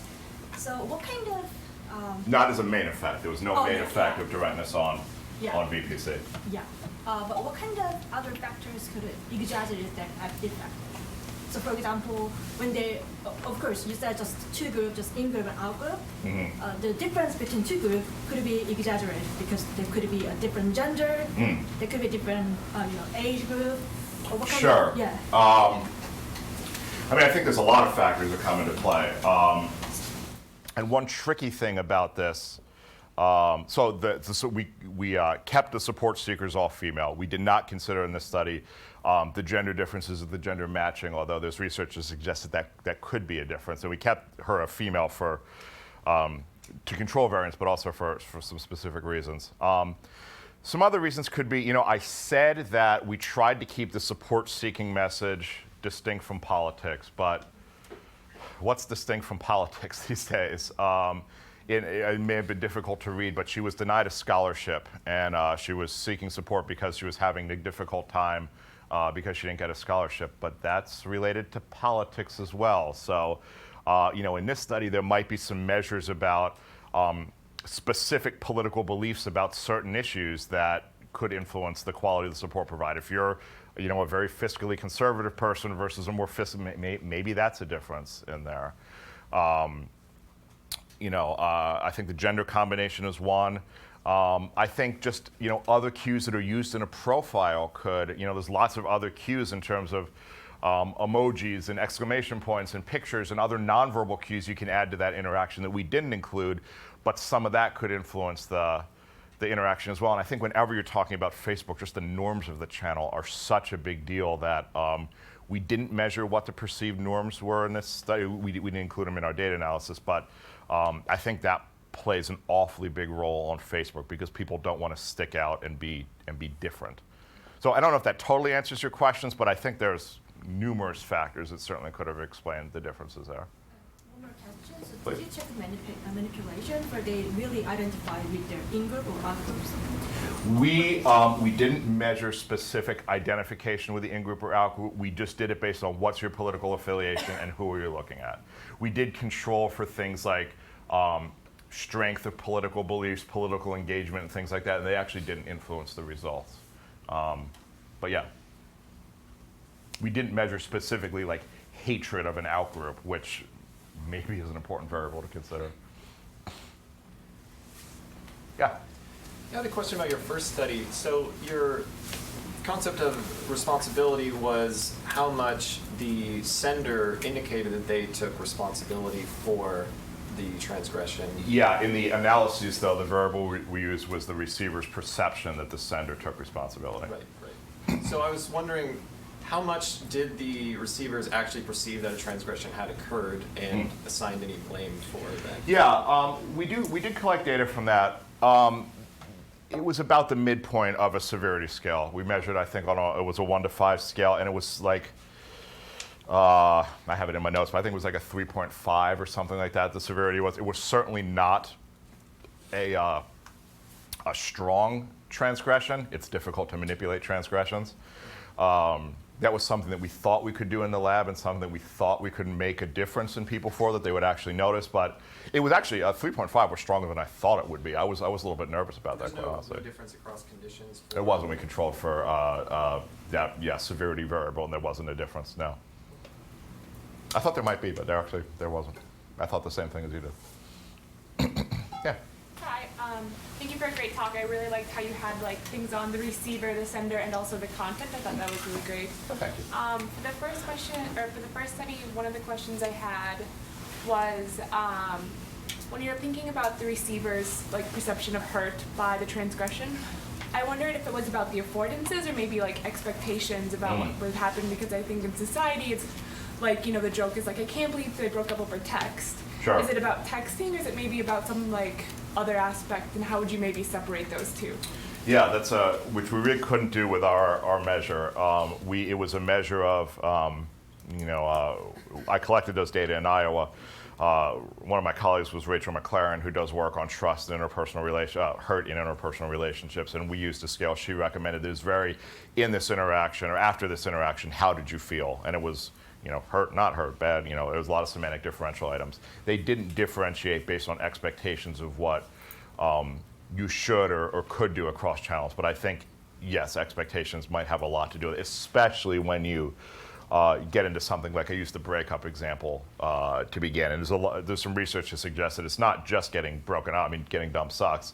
So what kind of Not as a main effect. There was no main yes, effect yeah. of directness on Yeah. VPC. Yeah, but what kind of other factors could exaggerate that effect? So for example, when they, of course, you said just two groups, just in-group and out-group. The difference between two groups could be exaggerated because there could be a different gender, there could be different age group. Or what kind Sure. Of, yeah. I mean, I think there's a lot of factors that come into play. And one tricky thing about this, so we kept the support seekers all female. We did not consider in this study the gender differences of the gender matching, although there's research that suggested that could be a difference. And we kept her a female for to control variance, but also for some specific reasons. Some other reasons could be, I said that we tried to keep the support-seeking message distinct from politics, but what's distinct from politics these days? It may have been difficult to read, but she was denied a scholarship, and she was seeking support because she was having a difficult time because she didn't get a scholarship. But that's related to politics as well. So, in this study, there might be some measures about specific political beliefs about certain issues that could influence the quality of the support provided. If you're a very fiscally conservative person versus a more maybe that's a difference in there. I think the gender combination is one. I think just, other cues that are used in a profile could, there's lots of other cues in terms of emojis and exclamation points and pictures and other nonverbal cues you can add to that interaction that we didn't include, but some of that could influence the interaction as well. And I think whenever you're talking about Facebook, just the norms of the channel are such a big deal that we didn't measure what the perceived norms were in this study. We didn't include them in our data analysis, but I think that plays an awfully big role on Facebook because people don't want to stick out and be different. So I don't know if that totally answers your questions, but I think there's numerous factors that certainly could have explained the differences there. One more question. So did you check manipulation where they really identify with their in-group or out-group? We didn't measure specific identification with the in-group or out-group. We just did it based on what's your political affiliation and who are you looking at. We did control for things like strength of political beliefs, political engagement, and things like that, and they actually didn't influence the results. But yeah, we didn't measure specifically like hatred of an out-group, which maybe is an important variable to consider. Yeah? I had a question about your first study. So your concept of responsibility was how much the sender indicated that they took responsibility for the transgression. Yeah, in the analyses, though, the variable we used was the receiver's perception that the sender took responsibility. Right. So I was wondering, how much did the receivers actually perceive that a transgression had occurred and assigned any blame for that? Yeah, we did collect data from that. It was about the midpoint of a severity scale. We measured, I think, it was a 1 to 5 scale, and it was like, I have it in my notes, but I think it was like a 3.5 or something like that. The severity was. It was certainly not a strong transgression. It's difficult to manipulate transgressions. That was something that we thought we could do in the lab and something that we thought we could make a difference in people for, that they would actually notice. But it was actually, 3.5 was stronger than I thought it would be. I was a little bit nervous about that, quite honestly. No difference across conditions? It wasn't. We controlled for that severity variable, and there wasn't a difference, no. I thought there might be, but there wasn't. I thought the same thing as you did. Yeah. Hi, thank you for a great talk. I really liked how you had like things on the receiver, the sender, and also the content. I thought that was really great. Oh, thank you. For the first question, or for the first study, one of the questions I had was when you're thinking about the receiver's like perception of hurt by the transgression, I wondered if it was about the affordances or maybe like expectations about what would happen, because I think in society it's like, you know, the joke is like, I can't believe they broke up over text. Sure. Is it about texting, or is it maybe about some like other aspect, and how would you maybe separate those two? Yeah, that's which we really couldn't do with our measure. It was a measure of, I collected those data in Iowa. One of my colleagues was Rachel McLaren, who does work on trust and interpersonal hurt in interpersonal relationships, and we used a scale she recommended that was very in this interaction or after this interaction, how did you feel? And it was, hurt, not hurt, bad, it was a lot of semantic differential items. They didn't differentiate based on expectations of what you should or could do across channels, but I think, yes, expectations might have a lot to do with it, especially when you get into something like, I used the breakup example to begin, and there's some research to suggest that it's not just getting broken up, getting dumped sucks,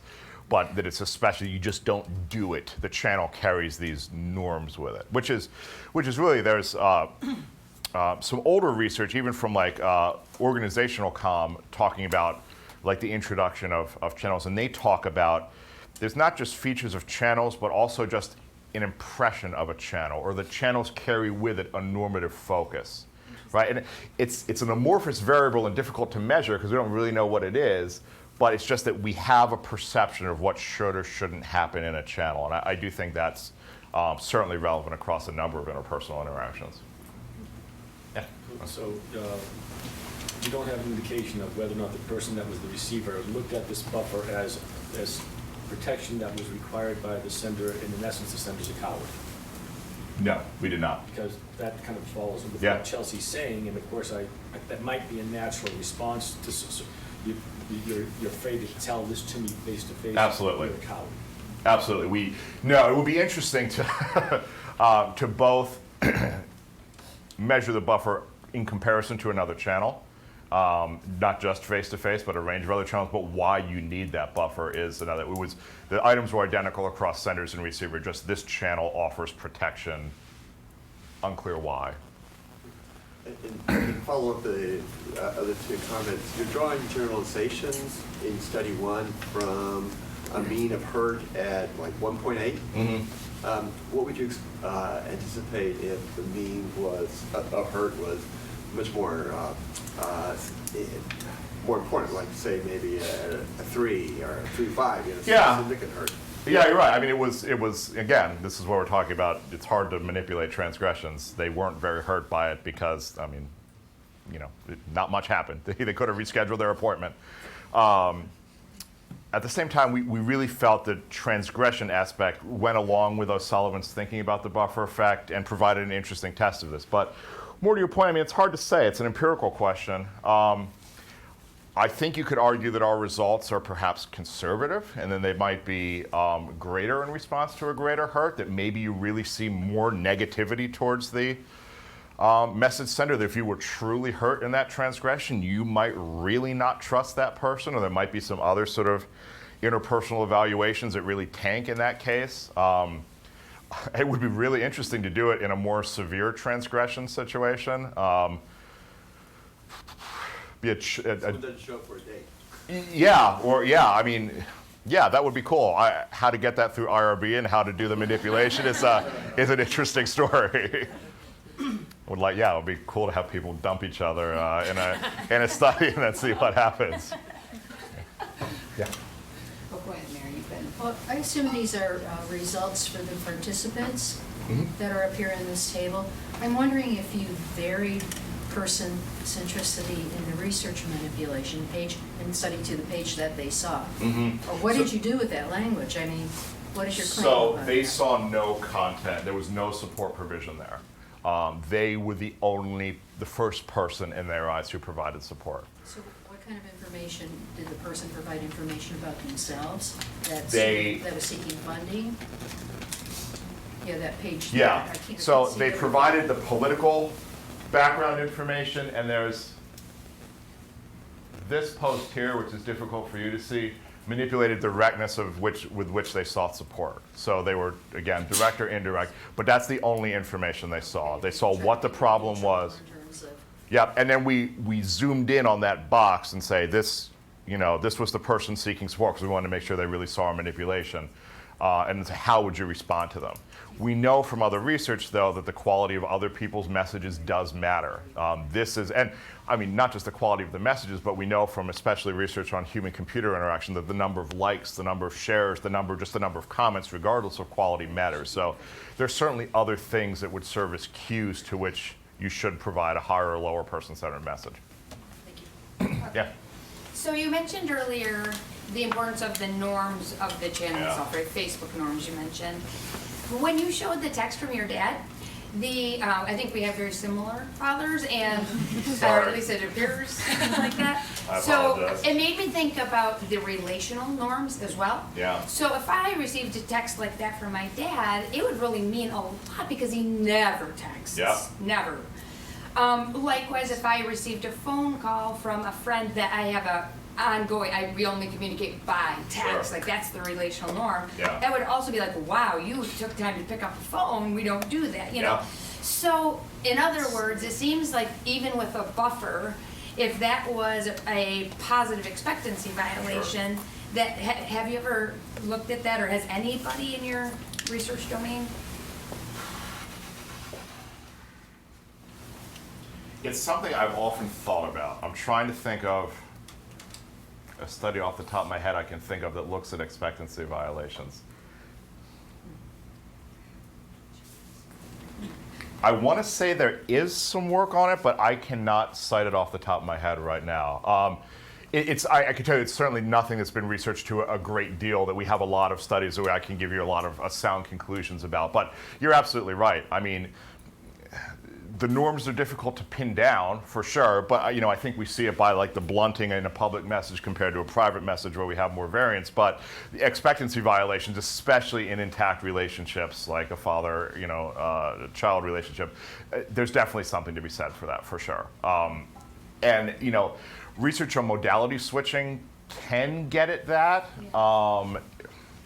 but that it's especially, you just don't do it. The channel carries these norms with it, which is really, there's some older research, even from like organizational comm, talking about like the introduction of channels, and they talk about, there's not just features of channels, but also just an impression of a channel, or the channels carry with it a normative focus, right? And it's an amorphous variable and difficult to measure because we don't really know what it is, but it's just that we have a perception of what should or shouldn't happen in a channel, and I do think that's certainly relevant across a number of interpersonal interactions. Yeah. So you don't have an indication of whether or not the person that was the receiver looked at this buffer as protection that was required by the sender, and in essence, the sender's a coward. No, we did not. Because that kind of falls with Yeah. what Chelsea's saying, and of course, that might be a natural response to. You're afraid to tell this to me face to face. Absolutely. You're a coward. Absolutely. It would be interesting to to both measure the buffer in comparison to another channel. Not just face-to-face, but a range of other channels, but why you need that buffer is another. The items were identical across senders and receiver, just this channel offers protection, unclear why. And follow up the other two comments. You're drawing generalizations in study one from a mean of hurt at like 1.8. Mm-hmm. What would you anticipate if the mean of hurt was much more important, like say maybe a 3 or a 3.5, Yeah. significant hurt? Yeah, you're right. It was again, this is what we're talking about. It's hard to manipulate transgressions. They weren't very hurt by it because, not much happened. They could have rescheduled their appointment. At the same time, we really felt the transgression aspect went along with O'Sullivan's thinking about the buffer effect and provided an interesting test of this. But more to your point, it's hard to say. It's an empirical question. I think you could argue that our results are perhaps conservative, and then they might be greater in response to a greater hurt, that maybe you really see more negativity towards the message sender, that if you were truly hurt in that transgression, you might really not trust that person, or there might be some other sort of interpersonal evaluations that really tank in that case. It would be really interesting to do it in a more severe transgression situation. Someone doesn't show up for a date. Yeah, that would be cool. How to get that through IRB and how to do the manipulation is an interesting story. It would be cool to have people dump each other in a study and then see what happens. Yeah. Oh, go ahead, Mary. You've been Well, I assume these are results for the participants that are up here in this table. I'm wondering if you varied person centricity in the research manipulation page and study to the page that they saw. Or what did you do with that language? I mean, what is your claim So about they that? saw no content. There was no support provision there. They were the first person in their eyes who provided support. So what kind of information, did the person provide information about themselves that was seeking funding? Yeah, that page. there. Yeah, I can't so see they everything. provided the political background information, and there's this post here, which is difficult for you to see, manipulated directness with which they sought support. So they were, again, direct or indirect, but that's the only information they saw. They saw what the problem was. In terms of, Yep, and then we zoomed in on that box and say this, this was the person seeking support, because we wanted to make sure they really saw our manipulation. And how would you respond to them? We know from other research, though, that the quality of other people's messages does matter. And I mean, not just the quality of the messages, but we know from especially research on human-computer interaction that the number of likes, the number of shares, the number of comments, regardless of quality, matters. So there's certainly other things that would serve as cues to which you should provide a higher or lower person-centered message. thank you. Yeah. So you mentioned earlier the importance of the norms of the channel Yeah. software, Facebook norms you mentioned. When you showed the text from your dad, I think we have very similar fathers, and or Sorry. at least it appears like that. I So apologize. it made me think about the relational norms as well. Yeah. So if I received a text like that from my dad, it would really mean a lot because he never texts. Yeah. Never. Likewise, if I received a phone call from a friend that I have a ongoing, we only communicate by text, Sure. like that's the relational norm. Yeah. That would also be like, wow, you took time to pick up the phone, we don't do that, you know? Yeah. So, in other words, it seems like even with a buffer, if that was a positive expectancy violation, that, have you ever looked at that, or has anybody in your research domain? It's something I've often thought about. I'm trying to think of a study off the top of my head I can think of that looks at expectancy violations. I want to say there is some work on it, but I cannot cite it off the top of my head right now. I can tell you it's certainly nothing that's been researched to a great deal, that we have a lot of studies that I can give you a lot of sound conclusions about. But you're absolutely right. I mean, the norms are difficult to pin down, for sure, but I think we see it by like the blunting in a public message compared to a private message where we have more variance. But the expectancy violations, especially in intact relationships like a father-child relationship, there's definitely something to be said for that, for sure. And research on modality switching can get at that.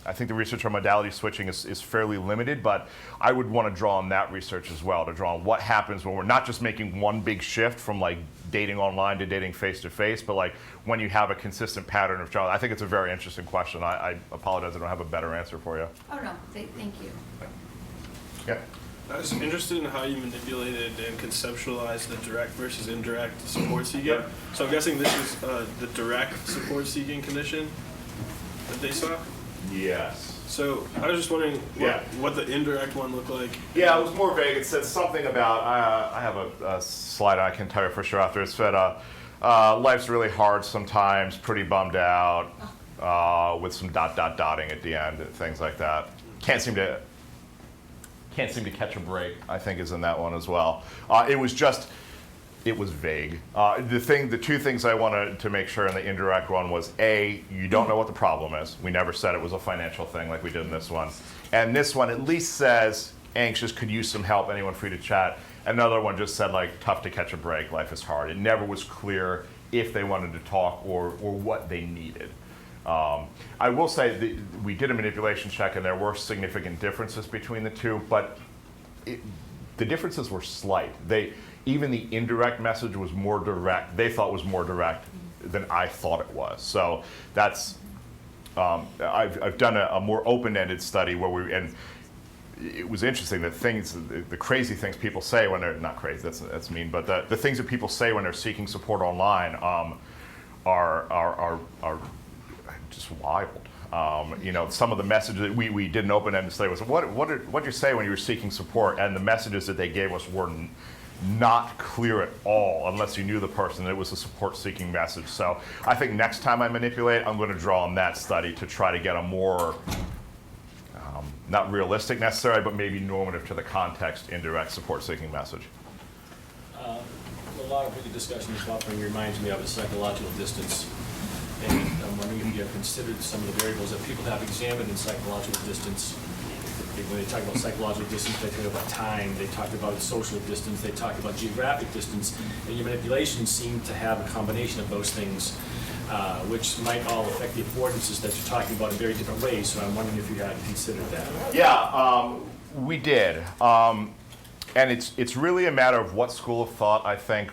I think the research on modality switching is fairly limited, but I would want to draw on that research as well, to draw on what happens when we're not just making one big shift from like dating online to dating face-to-face, but like when you have a consistent pattern of child. I think it's a very interesting question. I apologize, I don't have a better answer for you. Oh, no, thank you. Yeah. I was interested in how you manipulated and conceptualized the direct versus indirect support seeking. So I'm guessing this is the direct support seeking condition that they saw? Yes. So I was just wondering what the indirect one looked like. Yeah, it was more vague. It said something about, I have a slide I can tell you for sure after. It said, life's really hard sometimes, pretty bummed out, with some dotting at the end, and things like that. Can't seem to catch a break, I think, is in that one as well. It was vague. The two things I wanted to make sure in the indirect one was, A, you don't know what the problem is. We never said it was a financial thing like we did in this one. And this one at least says, anxious, could use some help, anyone free to chat. Another one just said, like, tough to catch a break, life is hard. It never was clear if they wanted to talk or what they needed. I will say that we did a manipulation check and there were significant differences between the two, but the differences were slight. Even the indirect message was more direct. They thought was more direct than I thought it was. So that's, I've done a more open-ended study where and it was interesting that the crazy things people say when they're, not crazy, that's mean, but the things that people say when they're seeking support online are just wild. Some of the messages that we did an open-ended study was, what did you say when you were seeking support? And the messages that they gave us were not clear at all unless you knew the person that it was a support-seeking message. So I think next time I manipulate, I'm going to draw on that study to try to get a more, not realistic necessarily, but maybe normative to the context, indirect support-seeking message. A lot of the discussion of buffering reminds me of a psychological distance. And I'm wondering if you have considered some of the variables that people have examined in psychological distance. When they talk about psychological distance, they talk about time, they talk about social distance, they talk about geographic distance, and your manipulations seem to have a combination of those things, which might all affect the affordances that you're talking about in very different ways. So I'm wondering if you had considered that. Yeah, we did. And it's really a matter of what school of thought I think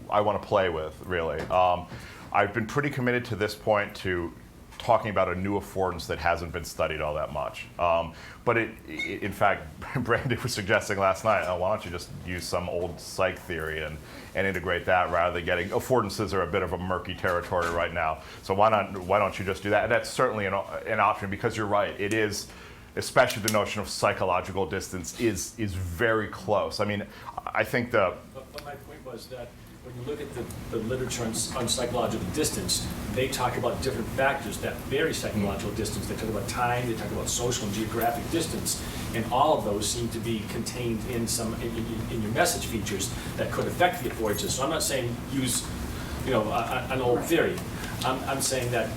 I want to play with, really. I've been pretty committed to this point to talking about a new affordance that hasn't been studied all that much. But in fact, Brandy was suggesting last night, why don't you just use some old psych theory and integrate that rather than getting, affordances are a bit of a murky territory right now. So why don't you just do that? And that's certainly an option, because you're right, it is, especially the notion of psychological distance is very close. I mean, I think But my point was that when you look at the literature on psychological distance, they talk about different factors that vary psychological distance. They talk about time, they talk about social and geographic distance, and all of those seem to be contained in in your message features that could affect the affordances. So I'm not saying use, an old theory. I'm saying that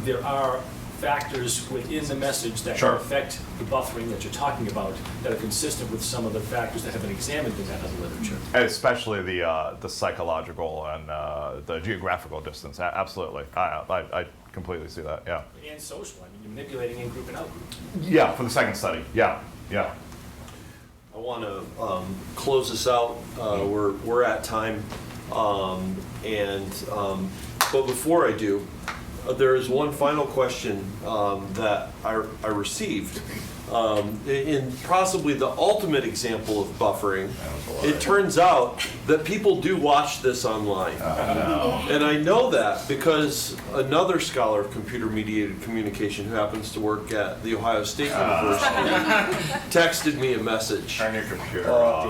there are factors within the message that Sure. can affect the buffering that you're talking about that are consistent with some of the factors that have been examined in that other literature. And especially the psychological and the geographical distance. Absolutely, I completely see that. Yeah. And social. I mean, you're manipulating in group and out group. Yeah, for the second study. Yeah. I want to close this out. We're at time, but before I do, there is one final question that I received. In possibly the ultimate example of buffering, it turns out that people do watch this online. And I know that because another scholar of computer-mediated communication who happens to work at The Ohio State University texted me a message. Turn your computer off.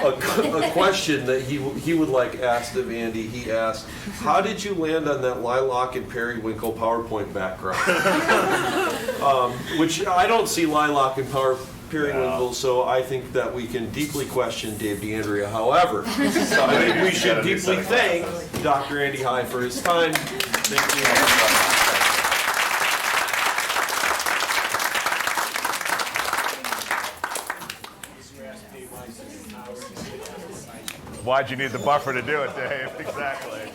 A question that he would like asked of Andy. He asked, how did you land on that lilac and periwinkle PowerPoint background? Which I don't see lilac and periwinkle, so I think that we can deeply question Dave D'Andrea. However, I think we should deeply thank Dr. Andy High for his time. Thank you. Why'd you need the buffer to do it, Dave? Exactly.